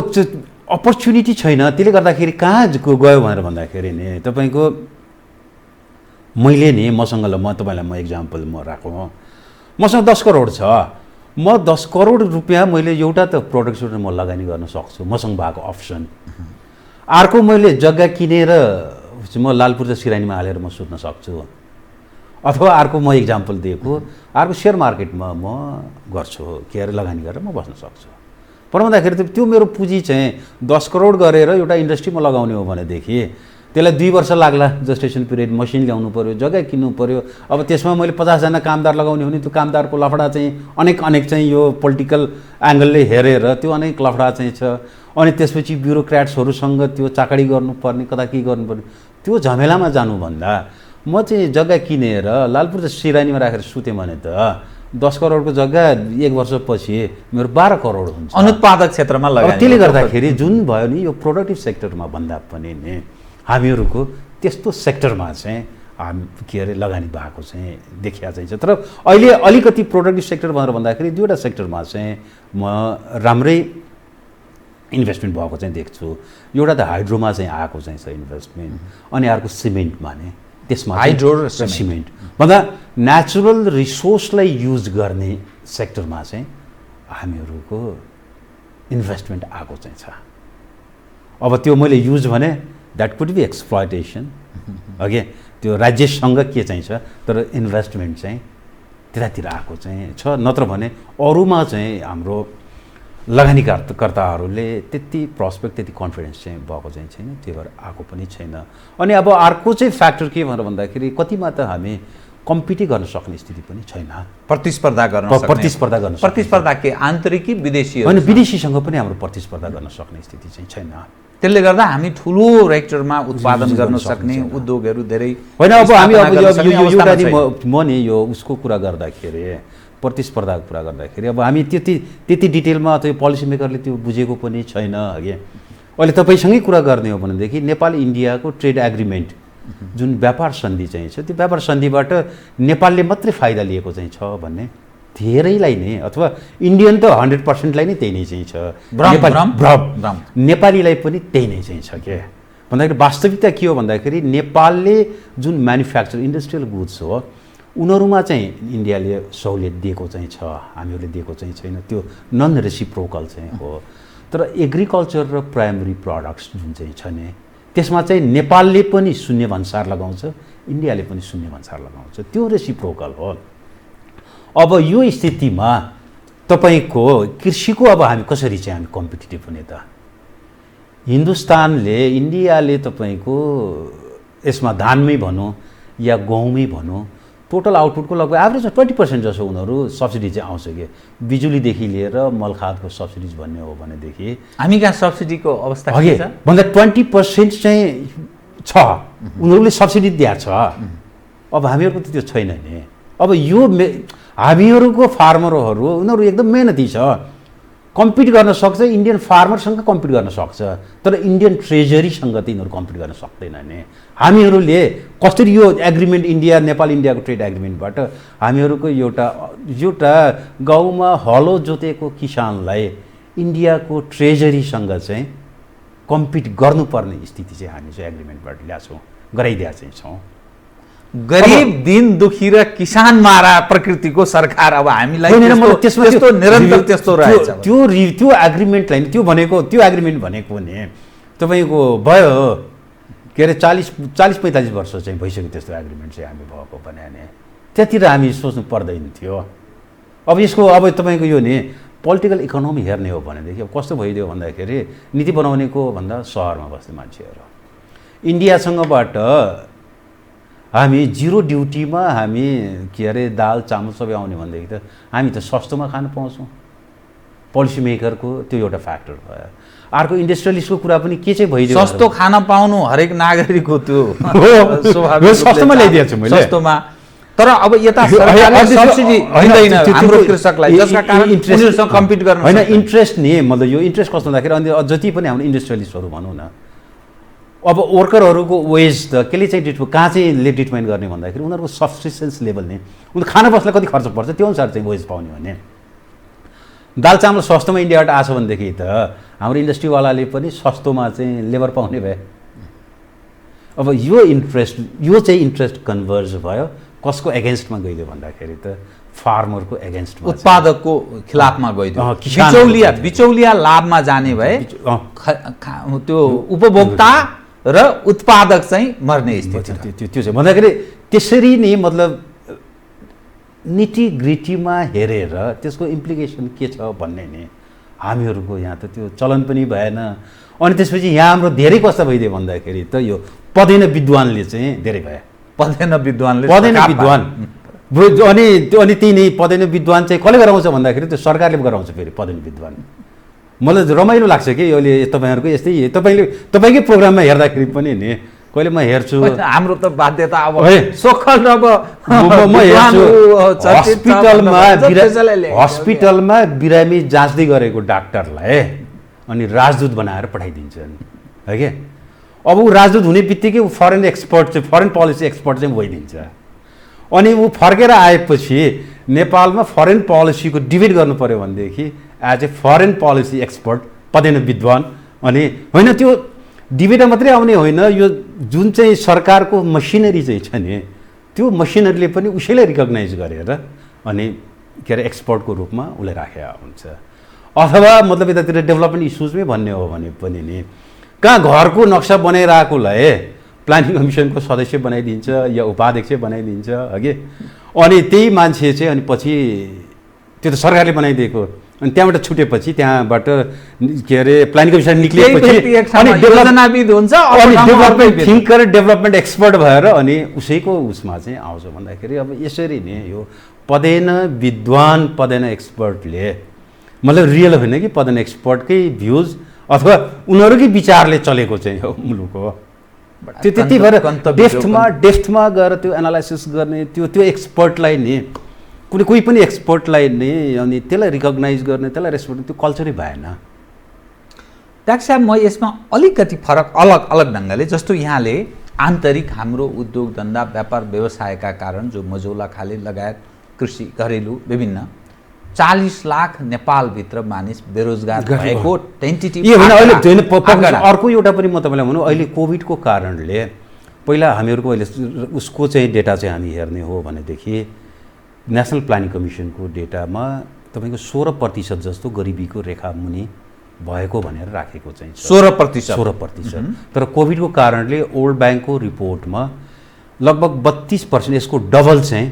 Speaker 7: अपर्च्युनिटी छैन, त्यसले गर्दाखेरि कहाँ गयो भनेर भन्दाखेरि नि तपाईँको मैले नि मसँग तपाईँलाई म इक्जाम्पल म राखौँ, मसँग 10 करोड छ, म 10 करोड रुपियाँ मैले एउटा त प्रोडक्ट म लगानी गर्न सक्छु मसँग भएको अप्सन। अर्को मैले जग्गा किनेर म लालपुर र सिरानीमा हालेर म सुत्न सक्छु, अथवा अर्को म इक्जाम्पल दिएको अर्को सेयर मार्केटमा म गर्छु के अरे लगानी गरेर म बस्न सक्छु। पर भन्दाखेरि त्यो मेरो पुँजी चाहिँ 10 करोड गरेर एउटा इन्डस्ट्रीमा लगाउने हो भनेदेखि त्यसलाई 2 वर्ष लाग्ला, जस्टेसन पिरियड, मसिन ल्याउनु पऱ्यो, जग्गा किन्नु पऱ्यो। अब त्यसमा मैले 50 जना कामदार लगाउने हो भने त्यो कामदारको लफडा चाहिँ अनेक चाहिँ यो पोलिटिकल एङ्गलले हेरेर त्यो अनेक लफडा चाहिँ छ। अनि त्यसपछि ब्युरोक्राट्सहरूसँग त्यो चाकडी गर्नुपर्ने, कता के गर्नुपर्ने, त्यो झमेलामा जानुभन्दा म चाहिँ जग्गा किनेर लालपुर र सिरानीमा राखेर सुतेँ भने त 10 करोडको जग्गा 1 वर्षपछि मेरो 12 करोड हुन्छ
Speaker 6: अनुत्पादक क्षेत्रमा लगानी।
Speaker 7: त्यसले गर्दाखेरि जुन भयो नि यो प्रोडक्टिभ सेक्टरमा भन्दा पनि नि हामीहरूको त्यस्तो सेक्टरमा चाहिँ के अरे लगानी भएको चाहिँ देखिया चाहिँ छ। तर अहिले अलिकति प्रोडक्टिभ सेक्टर भनेर भन्दाखेरि 2वटा सेक्टरमा चाहिँ म राम्रै इन्भेस्टमेन्ट भएको चाहिँ देख्छु। एउटा त हाइड्रोमा चाहिँ आएको चाहिँ छ इन्भेस्टमेन्ट, अनि अर्को सिमेन्टमा नै, त्यसमा
Speaker 6: हाइड्रो र सिमेन्ट
Speaker 7: भन्दा नेचुरल रिसोर्सलाई युज गर्ने सेक्टरमा चाहिँ हामीहरूको इन्भेस्टमेन्ट आएको चाहिँ छ। अब त्यो मैले युज भने that could be exploitation okay, त्यो राज्यसँग के चाहिँ छ, तर इन्भेस्टमेन्ट चाहिँ त्यतातिर आएको चाहिँ छ। नत्र भने अरूमा चाहिँ हाम्रो लगानीकर्ताहरूले त्यति प्रोस्पेक्ट त्यति कन्फिडेन्स चाहिँ भएको चाहिँ छैन, त्यो भएर आएको पनि छैन। अनि अब अर्को चाहिँ फ्याक्टर के भनेर भन्दाखेरि कतिमा त हामी कम्पिट गर्न सक्ने स्थिति पनि छैन,
Speaker 6: प्रतिस्पर्धा प्रतिस्पर्धा के आन्तरिक कि विदेशी
Speaker 7: होइन, विदेशीसँग पनि हाम्रो प्रतिस्पर्धा गर्न सक्ने स्थिति चाहिँ छैन।
Speaker 6: त्यसले गर्दा हामी ठुलो रेक्टरमा उत्पादन गर्न सक्ने उद्योगहरू धेरै
Speaker 7: होइन। अब हामी अब म नि यो उसको कुरा गर्दाखेरि प्रतिस्पर्धाको कुरा गर्दाखेरि अब हामी त्यति डिटेलमा त्यो पोलिसी मेकरले त्यो बुझेको पनि छैन अघि। अहिले तपाईँसँगै कुरा गर्ने हो भनेदेखि नेपाल इन्डियाको ट्रेड एग्रिमेन्ट जुन व्यापार सन्धि चाहिँ छ, त्यो व्यापार सन्धिबाट नेपालले मात्रै फाइदा लिएको चाहिँ छ भन्ने धेरैलाई नै, अथवा इन्डियन त 100%लाई नै त्यही नै चाहिँ छ, नेपालीलाई पनि त्यही नै चाहिँ छ के भन्दाखेरि वास्तविकता के हो भन्दाखेरि नेपालले जुन म्यानुफ्याक्चर इन्डस्ट्रियल गुड्स हो उनीहरूमा चाहिँ इन्डियाले सहुलियत दिएको चाहिँ छ, हामीहरूले दिएको चाहिँ छैन, त्यो नन रेसिप्रोकल चाहिँ हो। तर एग्रिकल्चर र प्राइमरी प्रडक्ट्स जुन चाहिँ छ नि त्यसमा चाहिँ नेपालले पनि शून्य भन्सार लगाउँछ, इन्डियाले पनि शून्य भन्सार लगाउँछ। त्यो रेसिप्रोकल हो। अब यो स्थितिमा तपाईँको कृषिको अब हामी कसरी चाहिँ हामी कम्पिटिटिभ हुने त? हिन्दुस्तानले, इन्डियाले तपाईँको यसमा धानमै भनौँ या गहुँमै भनौँ टोटल आउटपुटको लगभग एभरेजमा 20% जसो उनीहरू सब्सिडी चाहिँ आउँछ कि बिजुलीदेखि लिएर मलखादको सब्सिडिज भन्ने हो भनेदेखि
Speaker 6: हामी कहाँ सब्सिडीको अवस्था के छ
Speaker 7: भन्दा 20% चाहिँ छ, उनीहरूले सब्सिडी दिएको छ। अब हामीहरूको त त्यो छैन नि। अब यो हामीहरूको फार्मरहरू उनीहरू एकदम मेहनती छ, कम्पिट गर्न सक्छ, इन्डियन फार्मरसँग कम्पिट गर्न सक्छ, तर इन्डियन ट्रेजरीसँग त यिनीहरू कम्पिट गर्न सक्दैन नि। हामीहरूले कसरी यो एग्रिमेन्ट इन्डिया नेपाल इन्डियाको ट्रेड एग्रिमेन्टबाट हामीहरूको एउटा गाउँमा हलो जोतेको किसानलाई इन्डियाको ट्रेजरीसँग चाहिँ कम्पिट गर्नुपर्ने स्थिति चाहिँ हामी चाहिँ एग्रिमेन्टबाट ल्याछौँ, गराइदिया चाहिँ छौँ।
Speaker 6: गरिब दिन दुखी र किसान मारा प्रकृतिको सरकार अब हामीलाई त्यस्तो निरन्तर त्यस्तो रहेछ।
Speaker 7: त्यो एग्रिमेन्टलाई त्यो एग्रिमेन्ट भनेको नि तपाईँको भयो के अरे 40-45 वर्ष चाहिँ भइसक्यो त्यस्तो एग्रिमेन्ट चाहिँ हामी भएको भने त्यतिर हामी सोच्नु पर्दैन थियो। अब यसको अब तपाईँको यो नि पोलिटिकल इकोनोमी हेर्ने हो भनेदेखि अब कस्तो भइदियो भन्दाखेरि नीति बनाउनेको भन्दा सहरमा बस्ने मान्छेहरू इन्डियासँगबाट हामी जिरो ड्युटीमा हामी के अरे दाल चामल सबै आउने भनेदेखि त हामी त सस्तोमा खान पाउँछौँ। पोलिसी मेकरको त्यो एउटा फ्याक्टर भयो। अर्को इन्डस्ट्रियलिस्टको कुरा पनि के चाहिँ भइदियो,
Speaker 6: सस्तो खान पाउनु हरेक नागरिकको त्यो
Speaker 7: सस्तोमा ल्याइदिएको छु मैले
Speaker 6: सस्तोमा। तर अब यता सरकारले सब्सिडी दिँदैन हाम्रो कृषकलाई, जसका कारण उनीहरुसँग कम्पिट गर्न
Speaker 7: हैन। इन्ट्रेस्ट नि मतलब यो इन्ट्रेस्ट कस्तो हुँदाखेरि अनि जति पनि हाम्रो इन्डस्ट्रियलिस्टहरू भनौँ न, अब वर्करहरूको वेज त केले चाहिँ कहाँ चाहिँ डिटर्माइन गर्ने भन्दाखेरि उनीहरूको सब्सिस्टेन्स लेभल नि उनीहरू खाना बस्दा कति खर्च पर्छ त्यो अनुसार चाहिँ वेज पाउने भने दाल चामल सस्तोमा इन्डियाबाट आछ भनेदेखि त हाम्रो इन्डस्ट्रीवालाले पनि सस्तोमा चाहिँ लेबर पाउने भए। अब यो चाहिँ इन्ट्रेस्ट कन्भर्ज भयो कसको एगेन्स्टमा गइदियो भन्दाखेरि त फार्मरको एगेन्स्टमा,
Speaker 6: उत्पादकको खिलाफमा गइदियो। बिचौलिया लाभमा जाने भए त्यो उपभोक्ता र उत्पादक चाहिँ मर्ने स्थिति
Speaker 7: त्यो चाहिँ भन्दाखेरि त्यसरी नै मतलब निटी ग्रिटीमा हेरेर त्यसको इम्प्लिकेसन के छ भन्ने नि हामीहरूको यहाँ त त्यो चलन पनि भएन। अनि त्यसपछि यहाँ हाम्रो धेरै कस्तो भइदियो भन्दाखेरि त यो पदैन विद्वानले चाहिँ धेरै भयो।
Speaker 6: पदैन विद्वान
Speaker 7: अनि त्यही नै पदैन विद्वान चाहिँ कसले गराउँछ भन्दाखेरि त्यो सरकारले गराउँछ। फेरि पदैन विद्वान मलाई रमाइलो लाग्छ कि अहिले तपाईँहरूको यस्तै तपाईँकै प्रोग्राममा हेर्दाखेरि पनि नि कहिले म हेर्छु।
Speaker 6: हाम्रो त बाध्यता अब सोखल अब
Speaker 7: म हेर्छु हस्पिटलमा बिरामी जाँच्दै गरेको डाक्टरलाई अनि राजदूत बनाएर पठाइदिन्छन् है कि। अब ऊ राजदूत हुने बित्तिकै ऊ फरेन पोलिसी एक्सपर्ट चाहिँ भइदिन्छ। अनि ऊ फर्केर आएपछि नेपालमा फरेन पोलिसीको डिबेट गर्नु पर्यो भनेदेखि as a foreign policy expert पदैन विद्वान। अनि होइन त्यो डिबेटमा मात्रै आउने होइन, यो जुन चाहिँ सरकारको मसिनरी चाहिँ छ नि त्यो मसिनरीले पनि उसैलाई रिकगनाइज गरेर अनि के अरे एक्सपर्टको रूपमा उसलाई राखेको हुन्छ। अथवा मतलब यतातिर डेभलपमेन्ट इस्युजमै भन्ने हो भने पनि नि कहाँ घरको नक्सा बनाइरहेकोलाई प्लानिङ कमिसनको सदस्य बनाइदिन्छ या उपाध्यक्ष बनाइदिन्छ अघि। अनि त्यही मान्छे चाहिँ अनि पछि त्यो त सरकारले बनाइदिएको अनि त्यहाँबाट छुटेपछि त्यहाँबाट के अरे प्लानिङ कमिसन निक्लिएपछि अनि
Speaker 6: डेभलपमेन्ट हुन्छ
Speaker 7: अनि डेभलपमेन्ट थिङ्कर डेभलपमेन्ट एक्सपर्ट भएर अनि उसैको उसमा चाहिँ आउँछ भन्दाखेरि अब यसरी नै यो पदैन विद्वान पदैन एक्सपर्टले मतलब रियल होइन कि पदैन एक्सपर्टकै भ्युज अथवा उनीहरूकै विचारले चलेको चाहिँ हो मुलुक हो। त्यो त्यति भएर डेफ्थमा गएर त्यो एनालाइसिस गर्ने त्यो एक्सपर्टलाई नि कोही पनि एक्सपर्टलाई नि अनि त्यसलाई रिकगनाइज गर्ने त्यसलाई रेस्पेक्ट त्यो कल्चरै भएन।
Speaker 6: डाक्टर साहब म यसमा अलिकति फरक अलग ढङ्गले जस्तो यहाँले आन्तरिक हाम्रो उद्योग धन्दा व्यापार व्यवसायका कारण जो मजौला खाले लगायत कृषि घरेलु विभिन्न 40 लाख नेपालभित्र मानिस बेरोजगार भएको टेन्टेटिभ
Speaker 7: अर्को एउटा पनि म तपाईँलाई भनौँ अहिले कोभिडको कारणले पहिला हामीहरूको अहिले उसको चाहिँ डेटा चाहिँ हामी हेर्ने हो भनेदेखि नेसनल प्लानिङ कमिसनको डेटामा तपाईँको 16% जस्तो गरिबीको रेखा मुनि भएको भनेर राखेको चाहिँ छ
Speaker 6: 16%।
Speaker 7: 16%। तर कोभिडको कारणले वर्ल्ड ब्याङ्कको रिपोर्टमा लगभग 32% यसको डबल चाहिँ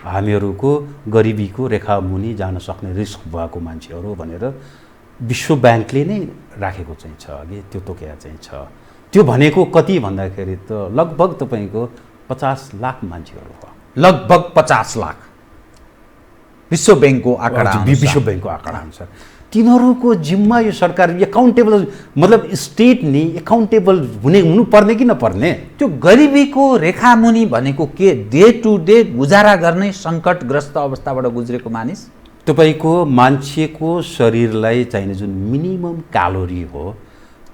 Speaker 7: हामीहरूको गरिबीको रेखामुनि जान सक्ने रिस्क भएको मान्छेहरू भनेर विश्व ब्याङ्कले नै राखेको चाहिँ छ अघि त्यो तोकेको चाहिँ छ। त्यो भनेको कति भन्दाखेरि त लगभग तपाईँको 50 लाख मान्छेहरू हो।
Speaker 6: लगभग 50 लाख विश्व ब्याङ्कको आँकडा
Speaker 7: विश्व ब्याङ्कको आँकडा अनुसार तिनीहरूको जिम्मा यो सरकार एकाउन्टेबल मतलब स्टेट नि एकाउन्टेबल हुनुपर्ने कि नपर्ने।
Speaker 6: त्यो गरिबीको रेखामुनि भनेको के डे टु डे गुजारा गर्ने सङ्कटग्रस्त अवस्थाबाट गुज्रेको मानिस।
Speaker 7: तपाईँको मान्छेको शरीरलाई चाहिने जुन मिनिमम क्यालोरी हो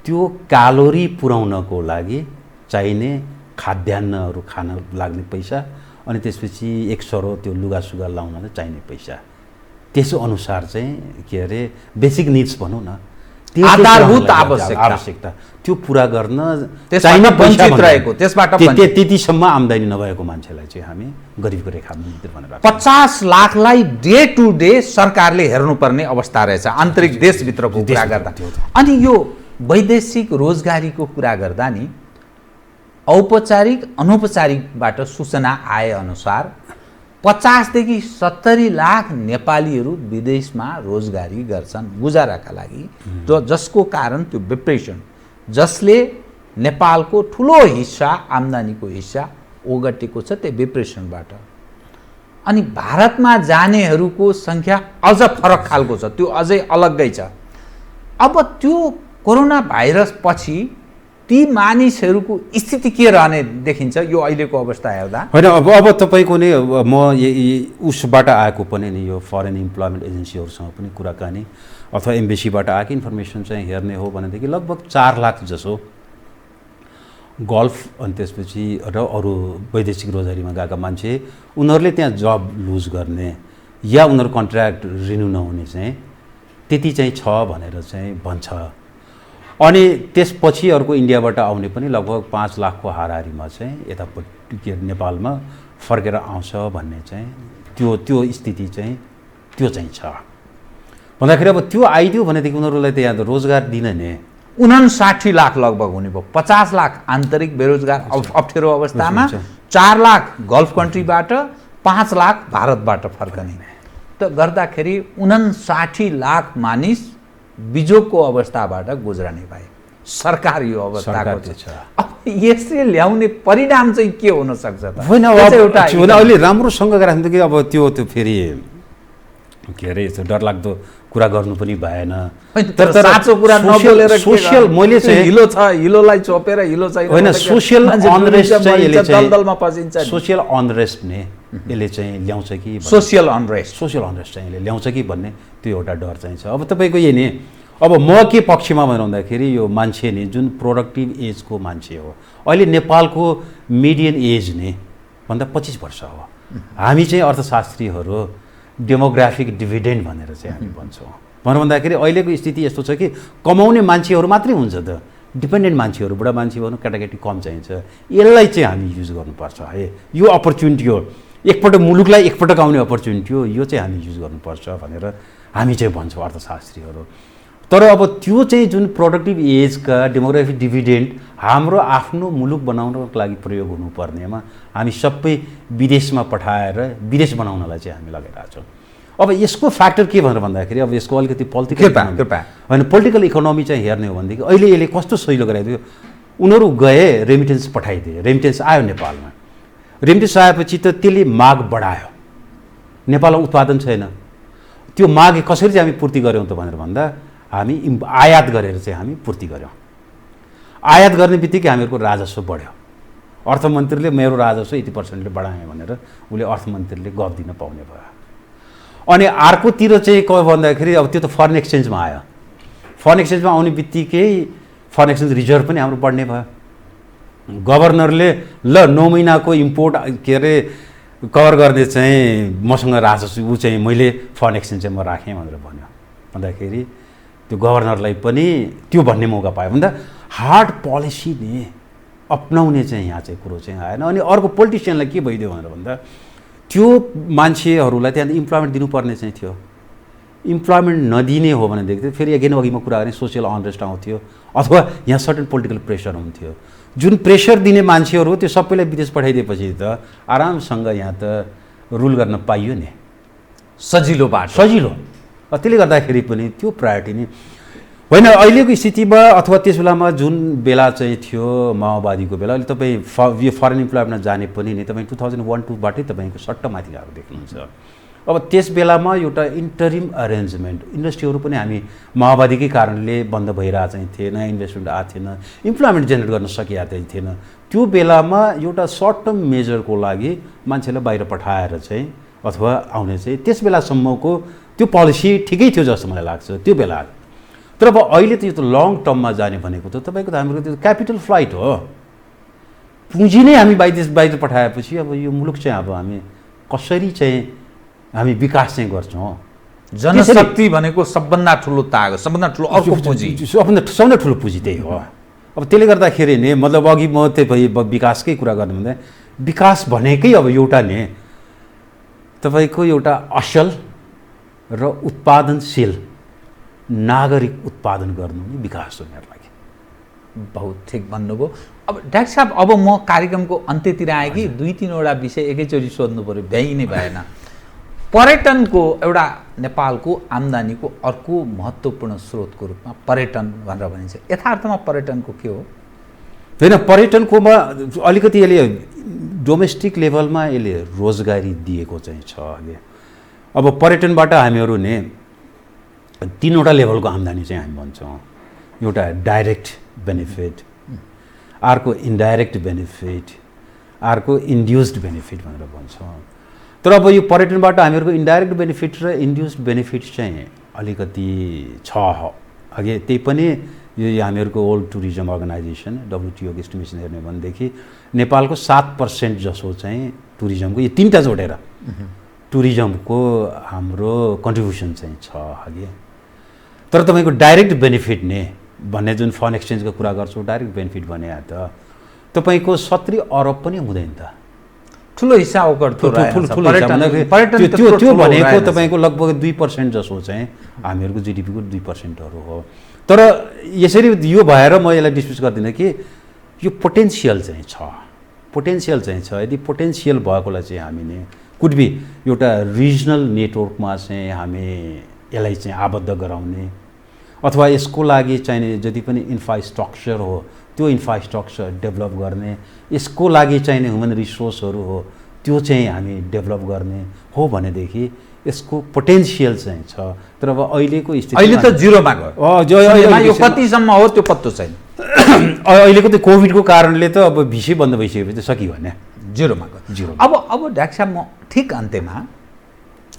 Speaker 7: त्यो क्यालोरी पुर्याउनको लागि चाहिने खाद्यान्नहरू खान लाग्ने पैसा अनि त्यसपछि एक सरो त्यो लुगासुगा लाउन चाहिने पैसा त्यसो अनुसार चाहिँ के अरे बेसिक निड्स भनौँ न
Speaker 6: आधारभूत आवश्यकता
Speaker 7: त्यो पुरा गर्न
Speaker 6: चाहिने वञ्चित रहेको त्यसबाट
Speaker 7: त्यतिसम्म आम्दानी नभएको मान्छेलाई चाहिँ हामी गरिबको रेखामुनि भनेर
Speaker 6: 50 लाखलाई डे टु डे सरकारले हेर्नुपर्ने अवस्था रहेछ आन्तरिक देशभित्रको कुरा गर्दा। अनि यो वैदेशिक रोजगारीको कुरा गर्दा नि औपचारिक अनौपचारिकबाट सूचना आए अनुसार 50 देखि 70 लाख नेपालीहरू विदेशमा रोजगारी गर्छन् गुजाराका लागि जसको कारण त्यो डिप्रेसन जसले नेपालको ठुलो हिस्सा आम्दानीको हिस्सा ओगटेको छ त्यो डिप्रेसनबाट। अनि भारतमा जानेहरूको सङ्ख्या अझ फरक खालको छ त्यो अझै अलग्गै छ। अब त्यो कोरोना भाइरस पछि ती मानिसहरूको स्थिति के रहने देखिन्छ यो अहिलेको अवस्था हेर्दा।
Speaker 7: होइन अब तपाईँको नै म उसबाट आएको पनि नि यो फरेन इम्प्लोइमेन्ट एजेन्सीहरूसँग पनि कुराकानी अथवा एम्बेसीबाट आएको इन्फर्मेसन चाहिँ हेर्ने हो भनेदेखि लगभग 4 लाख जसो गल्फ अनि त्यसपछि र अरू वैदेशिक रोजगारीमा गएका मान्छे उनीहरूले त्यहाँ जब लुज गर्ने या उनीहरू कन्ट्र्याक्ट रिन्यू नहुने चाहिँ त्यति चाहिँ छ भनेर चाहिँ भन्छ। अनि त्यसपछि अर्को इन्डियाबाट आउने पनि लगभग 5 लाखको हाराहारीमा चाहिँ यतापट्टि के नेपालमा फर्केर आउँछ भन्ने चाहिँ त्यो स्थिति चाहिँ त्यो चाहिँ छ भन्दाखेरि अब त्यो आइदियो भनेदेखि उनीहरूलाई त यहाँ त रोजगार दिन नै
Speaker 6: 59 लाख लगभग हुने भयो। 50 लाख आन्तरिक बेरोजगार अप्ठ्यारो अवस्थामा 4 लाख गल्फ कन्ट्रीबाट 5 लाख भारतबाट फर्कने त गर्दाखेरि 59 लाख मानिस बिजोगको अवस्थाबाट गुज्रने भए। सरकार यो अवस्थाको छ। अब यसले ल्याउने परिणाम चाहिँ के हुन सक्छ त?
Speaker 7: होइन अहिले राम्रोसँग राख्दाखेरि अब त्यो फेरि के अरे यस्तो डरलाग्दो कुरा गर्नु पनि भएन।
Speaker 6: तर साँचो कुरा नबोलेर
Speaker 7: सोशल मैले चाहिँ
Speaker 6: हिलो छ हिलोलाई चोपेर हिलो चाहिँ
Speaker 7: होइन सोशल अनरेस्ट चाहिँ यसले चाहिँ
Speaker 6: दलदलमा पसिन्छ।
Speaker 7: सोशल अनरेस्ट ने यसले चाहिँ ल्याउँछ कि
Speaker 6: सोशल अनरेस्ट
Speaker 7: चाहिँ यसले ल्याउँछ कि भन्ने त्यो एउटा डर चाहिँ छ। अब तपाईँको यही नि अब म के पक्षमा भनेर भन्दाखेरि यो मान्छे नि जुन प्रोडक्टिभ एजको मान्छे हो अहिले नेपालको मिडियन एज नि भन्दा 25 वर्ष हो। हामी चाहिँ अर्थशास्त्रीहरू डेमोग्राफिक डिभिडेन्ड भनेर चाहिँ हामी भन्छौँ। भनेर भन्दाखेरि अहिलेको स्थिति यस्तो छ कि कमाउने मान्छेहरू मात्रै हुन्छ त डिपेन्डेन्ट मान्छेहरू बुढा मान्छे भनौँ केटाकेटी कम चाहिन्छ। यसलाई चाहिँ हामी युज गर्नुपर्छ है यो अपर्च्युनिटी हो एकपल्ट मुलुकलाई एकपटक आउने अपर्च्युनिटी हो यो चाहिँ हामी युज गर्नुपर्छ भनेर हामी चाहिँ भन्छौँ अर्थशास्त्रीहरू। तर अब त्यो चाहिँ जुन प्रोडक्टिभ एजका डेमोग्राफिक डिभिडेन्ड हाम्रो आफ्नो मुलुक बनाउनको लागि प्रयोग हुनुपर्नेमा हामी सबै विदेशमा पठाएर विदेश बनाउनलाई चाहिँ हामी लगाइरहेको छौँ। अब यसको फ्याक्टर के भनेर भन्दाखेरि अब यसको अलिकति होइन पोलिटिकल इकोनोमी चाहिँ हेर्ने हो भनेदेखि अहिले यसले कस्तो सहिलो गराइदियो उनीहरू गए रेमिटेन्स पठाइदिए रेमिटेन्स आयो नेपालमा रेमिटेन्स आएपछि त त्यसले माग बढायो नेपालमा उत्पादन छैन त्यो माग कसरी चाहिँ हामी पूर्ति गऱ्यौँ त भनेर भन्दा हामी आयात गरेर चाहिँ हामी पूर्ति गऱ्यौँ। आयात गर्ने बित्तिकै हामीहरूको राजस्व बढ्यो। अर्थमन्त्रीले मेरो राजस्व यति % बढाएँ भनेर उसले अर्थमन्त्रीले गफ दिन पाउने भयो। अनि अर्कोतिर चाहिँ के भन्दाखेरि अब त्यो त फरेन एक्सचेन्जमा आयो। फरेन एक्सचेन्जमा आउने बित्तिकै फरेन एक्सचेन्ज रिजर्भ पनि हाम्रो बढ्ने भयो। गभर्नरले ल 9 महिनाको इम्पोर्ट के अरे कभर गर्ने चाहिँ मसँग राजस्व ऊ चाहिँ मैले फरेन एक्सचेन्ज चाहिँ म राखेँ भनेर भन्यो भन्दाखेरि त्यो गभर्नरलाई पनि त्यो भन्ने मौका पायो भन्दा हार्ड पोलिसी ने अपनाउने चाहिँ यहाँ चाहिँ कुरो चाहिँ आएन। अनि अर्को पोलिटिसियनलाई के भइदियो भनेर भन्दा त्यो मान्छेहरूलाई त्यहाँ इम्प्लोइमेन्ट दिनुपर्ने चाहिँ थियो इम्प्लोइमेन्ट नदिने हो भनेदेखि त फेरि अघि म कुरा गरेँ सोसियल अनरेस्ट आउँथ्यो अथवा यहाँ सर्टेन पोलिटिकल प्रेसर हुन्थ्यो। जुन प्रेसर दिने मान्छेहरू त्यो सबैलाई विदेश पठाइदिएपछि त आरामसँग यहाँ त रुल गर्न पाइयो नि,
Speaker 6: सजिलो बाटो,
Speaker 7: सजिलो। त्यसले गर्दाखेरि पनि त्यो प्रायोरिटी नै होइन। अहिलेको स्थितिमा अथवा त्यस बेलामा जुन बेला चाहिँ थियो माओवादीको बेला, अहिले तपाईँ यो फरेन इम्प्लोइमेन्टमा जाने पनि नि तपाईँ 2001-2बाटै तपाईँको सट्ट माथि गएको देख्नुहुन्छ। अब त्यस बेलामा एउटा इन्टरिम अरेन्जमेन्ट, इन्डस्ट्रीहरू पनि हामी माओवादीकै कारणले बन्द भइरहेको चाहिँ थिएन, इन्भेस्टमेन्ट आएको थिएन, इम्प्लोइमेन्ट जेनेरेट गर्न सकिएको चाहिँ थिएन। त्यो बेलामा एउटा सर्ट टर्म मेजरको लागि मान्छेलाई बाहिर पठाएर चाहिँ अथवा आउने चाहिँ त्यस बेलासम्मको त्यो पोलिसी ठिकै थियो जस्तो मलाई लाग्छ त्यो बेला। तर अब अहिले त यो त लङ टर्ममा जाने भनेको त तपाईँको त हाम्रो त्यो क्यापिटल फ्लाइट हो। पुँजी नै हामी बाहिर पठाएपछि अब यो मुलुक चाहिँ अब हामी कसरी चाहिँ हामी विकास चाहिँ गर्छौँ।
Speaker 6: जनशक्ति भनेको सबभन्दा ठुलो ताग, सबभन्दा ठुलो अर्को पुँजी,
Speaker 7: सबभन्दा ठुलो पुँजी त्यही हो। अब त्यसले गर्दाखेरि नि मतलब अघि म त्यही विकासकै कुरा गर्नु भन्दा विकास भनेकै अब एउटा नि तपाईँको एउटा असल र उत्पादनशील नागरिक उत्पादन गर्नु नै विकास हो मेरो लागि।
Speaker 6: बहुत ठिक भन्नुभयो। अब डाक्टर साहब, अब म कार्यक्रमको अन्त्यतिर आएँ कि 2-3वटा विषय एकैचोटि सोध्नु पऱ्यो, भ्याइ नै भएन। पर्यटनको एउटा नेपालको आम्दानीको अर्को महत्त्वपूर्ण स्रोतको रूपमा पर्यटन भनेर भनिन्छ, यथार्थमा पर्यटनको के हो?
Speaker 7: होइन, पर्यटनकोमा अलिकति यसले डोमेस्टिक लेभलमा यसले रोजगारी दिएको चाहिँ छ। अघि अब पर्यटनबाट हामीहरू नि 3वटा लेभलको आम्दानी चाहिँ हामी भन्छौँ। एउटा डाइरेक्ट बेनिफिट, अर्को इन्डाइरेक्ट बेनिफिट, अर्को इन्ड्युस्ड बेनिफिट भनेर भन्छौँ। तर अब यो पर्यटनबाट हामीहरूको इन्डाइरेक्ट बेनिफिट र इन्ड्युस्ड बेनिफिट चाहिँ अलिकति छ। अघि त्यही पनि यो हामीहरूको वर्ल्ड टुरिज्म अर्गनाइजेसन WTO को एस्टिमेसन हेर्ने भनेदेखि नेपालको 7% जसो चाहिँ टुरिज्मको, यो 3टा जोडेर टुरिज्मको हाम्रो कन्ट्रिब्युसन चाहिँ छ। अघि तर तपाईँको डाइरेक्ट बेनिफिट ने भन्ने जुन फरेन एक्सचेन्जको कुरा गर्छौँ, डाइरेक्ट बेनिफिट भने त तपाईँको 70 अरब पनि हुँदैन त।
Speaker 6: ठुलो हिस्सा ओकर
Speaker 7: त्यो भनेको तपाईँको लगभग 2% जसो चाहिँ हामीहरूको जिडिपीको 2%हरू हो। तर यसरी यो भएर म यसलाई डिस्कस गर्दिनँ कि यो पोटेन्सियल चाहिँ छ, पोटेन्सियल चाहिँ छ। यदि पोटेन्सियल भएकोलाई चाहिँ हामीले कुड बी एउटा रिजनल नेटवर्कमा चाहिँ हामी यसलाई चाहिँ आबद्ध गराउने अथवा यसको लागि चाहिने जति पनि इन्फ्रास्ट्रक्चर हो त्यो इन्फ्रास्ट्रक्चर डेभलप गर्ने, यसको लागि चाहिने ह्युमन रिसोर्सहरू हो त्यो चाहिँ हामी डेभलप गर्ने हो भनेदेखि यसको पोटेन्सियल चाहिँ छ। तर अब अहिलेको स्थिति
Speaker 6: अहिले त जिरोमा गयो, यो कतिसम्म हो त्यो पत्तो छैन।
Speaker 7: अहिलेको त्यो कोभिडको कारणले त अब भिसै बन्द भइसकेपछि त सकियो भने
Speaker 6: जिरोमा गयो, जिरो। अब डाक्टर साहब, म ठिक अन्त्यमा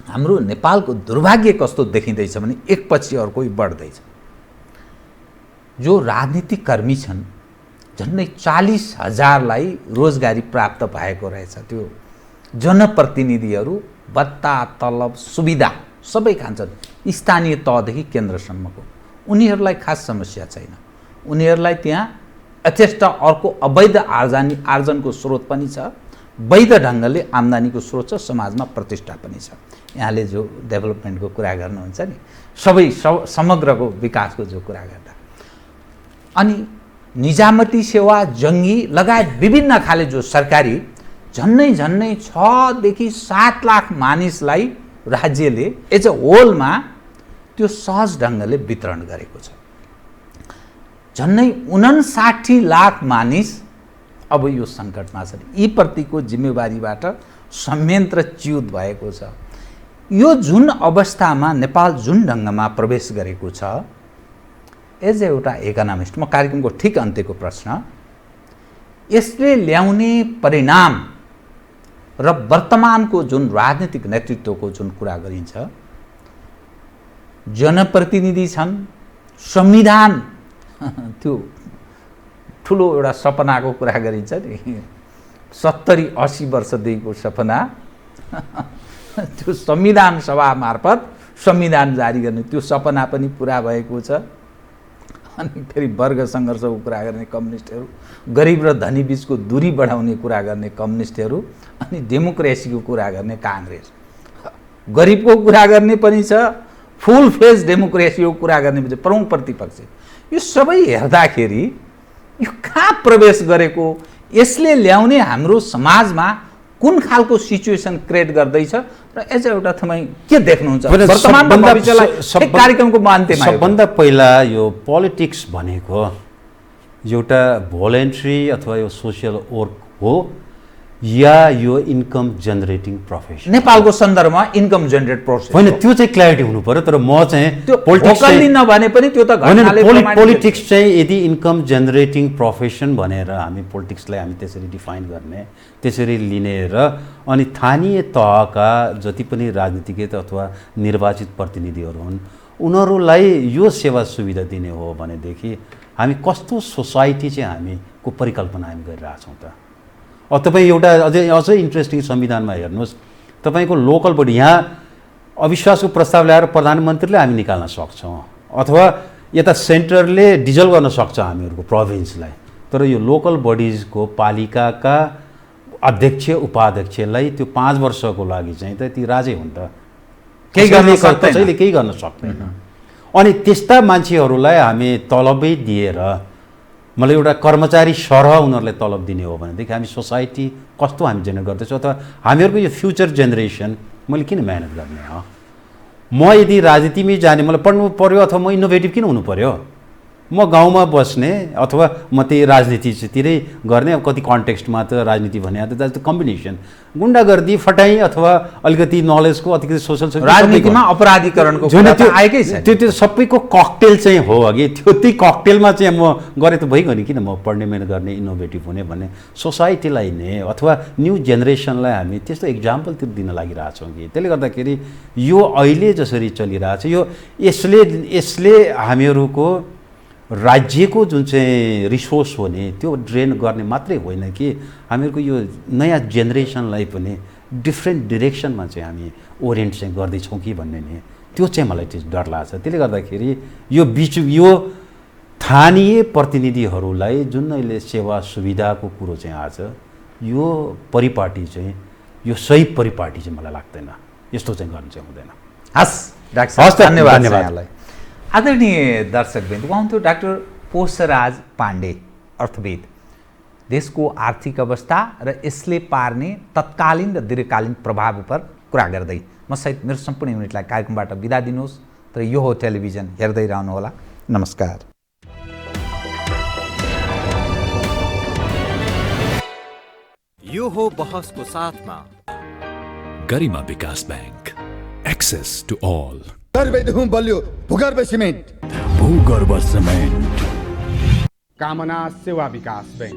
Speaker 6: हाम्रो नेपालको दुर्भाग्य कस्तो देखिँदैछ भने एकपछि अर्को बढ्दैछ। जो राजनीतिक कर्मी छन् झन्डै 40,000लाई रोजगारी प्राप्त भएको रहेछ। त्यो जनप्रतिनिधिहरू भत्ता, तलब, सुविधा सबै खान्छन्, स्थानीय तहदेखि केन्द्रसम्मको। उनीहरूलाई खास समस्या छैन। उनीहरूलाई त्यहाँ यथेष्ट अर्को अवैध आर्जनको स्रोत पनि छ, वैध ढङ्गले आम्दानीको स्रोत छ, समाजमा प्रतिष्ठा पनि छ। यहाँले जो डेभलपमेन्टको कुरा गर्नुहुन्छ नि, सबै समग्रको विकासको जो कुरा गर्दा, अनि निजामती सेवा, जङ्गी लगायत विभिन्न खाले जो सरकारी झन्नै 6 देखि 7 लाख मानिसलाई राज्यले एज अ होलमा त्यो सहज ढङ्गले वितरण गरेको छ। झन्नै 59 लाख मानिस अब यो सङ्कटमा छन्। यी प्रतिको जिम्मेवारीबाट संयन्त्र च्युत भएको छ। यो जुन अवस्थामा नेपाल जुन ढङ्गमा प्रवेश गरेको छ, एज एउटा इकोनोमिस्ट, म कार्यक्रमको ठिक अन्त्यको प्रश्न, यसले ल्याउने परिणाम र वर्तमानको जुन राजनीतिक नेतृत्वको जुन कुरा गरिन्छ, जनप्रतिनिधि छन्, संविधान त्यो ठुलो एउटा सपनाको कुरा गरिन्छ नि, 70-80 वर्षदेखिको सपना, त्यो संविधान सभा मार्फत संविधान जारी गर्ने त्यो सपना पनि पुरा भएको छ। अनि फेरि वर्ग सङ्घर्षको कुरा गर्ने कम्युनिस्टहरू, गरिब र धनी बिचको दूरी बढाउने कुरा गर्ने कम्युनिस्टहरू, अनि डेमोक्रेसीको कुरा गर्ने काङ्ग्रेस। गरिबको कुरा गर्ने पनि छ, फुल फ्लेज डेमोक्रेसीको कुरा गर्ने प्रमुख प्रतिपक्ष, यो सबै हेर्दाखेरि यो कहाँ प्रवेश गरेको, यसले ल्याउने हाम्रो समाजमा कुन खालको सिचुएसन क्रिएट गर्दैछ र एज एउटा तपाईँ के देख्नुहुन्छ वर्तमान भविष्यलाई एक कार्यक्रमको अन्त्यमा?
Speaker 7: सबभन्दा पहिला यो पोलिटिक्स भनेको एउटा भोलेन्ट्री अथवा यो सोसियल वर्क हो या यो इन्कम जेनेरेटिङ प्रोफेसन?
Speaker 6: नेपालको सन्दर्भमा इन्कम जेनेरेट प्रोसेस
Speaker 7: होइन, त्यो चाहिँ क्ल्यारिटी हुनु पर्यो। तर म चाहिँ
Speaker 6: त्यो पोलिटिक्स नभने पनि त्यो त घटनाले
Speaker 7: पोलिटिक्स चाहिँ यदि इन्कम जेनेरेटिङ प्रोफेसन भनेर हामी पोलिटिक्सलाई हामी त्यसरी डिफाइन गर्ने, त्यसरी लिने र अनि स्थानीय तहका जति पनि राजनीतिज्ञ अथवा निर्वाचित प्रतिनिधिहरू हुन् उनीहरूलाई यो सेवा सुविधा दिने हो भनेदेखि हामी कस्तो सोसाइटी चाहिँ हामीको परिकल्पना हामी गरिरहेछौँ त? तपाईँ एउटा अझै इन्ट्रेस्टिङ संविधानमा हेर्नुहोस्, तपाईँको लोकल बडी, यहाँ अविश्वासको प्रस्ताव ल्याएर प्रधानमन्त्रीले हामी निकाल्न सक्छौँ अथवा यता सेन्टरले डिजल गर्न सक्छ हामीहरूको प्रोभिन्सलाई, तर यो लोकल बडिजको पालिकाका अध्यक्ष उपाध्यक्षलाई त्यो 5 वर्षको लागि चाहिँ त ती राजै हुन् त, कसैले केही गर्न सक्दैन। अनि त्यस्ता मान्छेहरूलाई हामी तलबै दिएर मलाई एउटा कर्मचारी सरह उनीहरूलाई तलब दिने हो भनेदेखि हामी सोसाइटी कस्तो हामी जेनेरेट गर्दैछौँ अथवा हामीहरूको यो फ्युचर जेनेरेसन मैले किन मेहनत गर्ने हो? म यदि राजनीतिमै जाने, मलाई पढ्नु पऱ्यो अथवा म इनोभेटिभ किन हुनु पऱ्यो? म गाउँमा बस्ने अथवा म त्यही राजनीतितिरै गर्ने, अब कति कन्टेक्स्टमा त राजनीति भने त द्याट्स द कम्बिनेसन, गुन्डागर्दी फटाइ अथवा अलिकति नलेजको अलिकति सोसल
Speaker 6: राजनीतिमा अपराधीकरणको आएकै छ।
Speaker 7: त्यो सबैको ककटेल चाहिँ हो अघि, त्यो त्यही ककटेलमा चाहिँ म गरेँ त भइगयो नि, किन म पढ्ने मेहनत गर्ने इनोभेटिभ हुने भन्ने सोसाइटीलाई नै अथवा न्यू जेनेरेसनलाई हामी त्यस्तो इक्जाम्पल दिन लागिरहेछौँ कि त्यसले गर्दाखेरि यो अहिले जसरी चलिरहेछ यो यसले हामीहरूको राज्यको जुन चाहिँ रिसोर्स हो नि त्यो ड्रेन गर्ने मात्रै होइन कि हामीहरूको यो नयाँ जेनेरेसनलाई पनि डिफ्रेन्ट डिरेक्सनमा चाहिँ हामी ओरिएन्ट चाहिँ गर्दैछौँ कि भन्ने नि त्यो चाहिँ मलाई चाहिँ डर लाग्छ। त्यसले गर्दाखेरि यो स्थानीय प्रतिनिधिहरूलाई जुन अहिले सेवा सुविधाको कुरो चाहिँ आज यो परिपाटी चाहिँ यो सही परिपाटी चाहिँ मलाई लाग्दैन, यस्तो चाहिँ गर्नु चाहिँ हुँदैन।
Speaker 6: हस् डाक्टर साहब, धन्यवाद यहाँलाई। आदरणीय दर्शकवृन्द, उहाँ हुनुहुन्थ्यो डाक्टर पोषराज पाण्डे, अर्थविद। देशको आर्थिक अवस्था र यसले पार्ने तत्कालीन र दीर्घकालीन प्रभाव उपर कुरा गर्दै म सहित मेरो सम्पूर्ण युनिटलाई कार्यक्रमबाट बिदा दिनुहोस्, तर यो हो टेलिभिजन, हेर्दै रहनुहोला। नमस्कार।
Speaker 1: यो हो बहसको साथमा
Speaker 2: गरिमा विकास बैंक, एक्सेस टु ऑल।
Speaker 3: गर्वेदहुँ बलियो भूगर्भ सिमेन्ट।
Speaker 2: भूगर्भ सिमेन्ट।
Speaker 4: कामना सेवा विकास बैंक,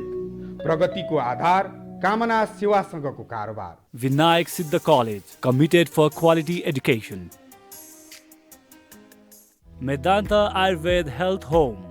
Speaker 4: प्रगतिको आधार कामना सेवासँगको कारोबार।
Speaker 5: Vinayak Siddha College, committed for quality education. Medanta Ayurved Health Home,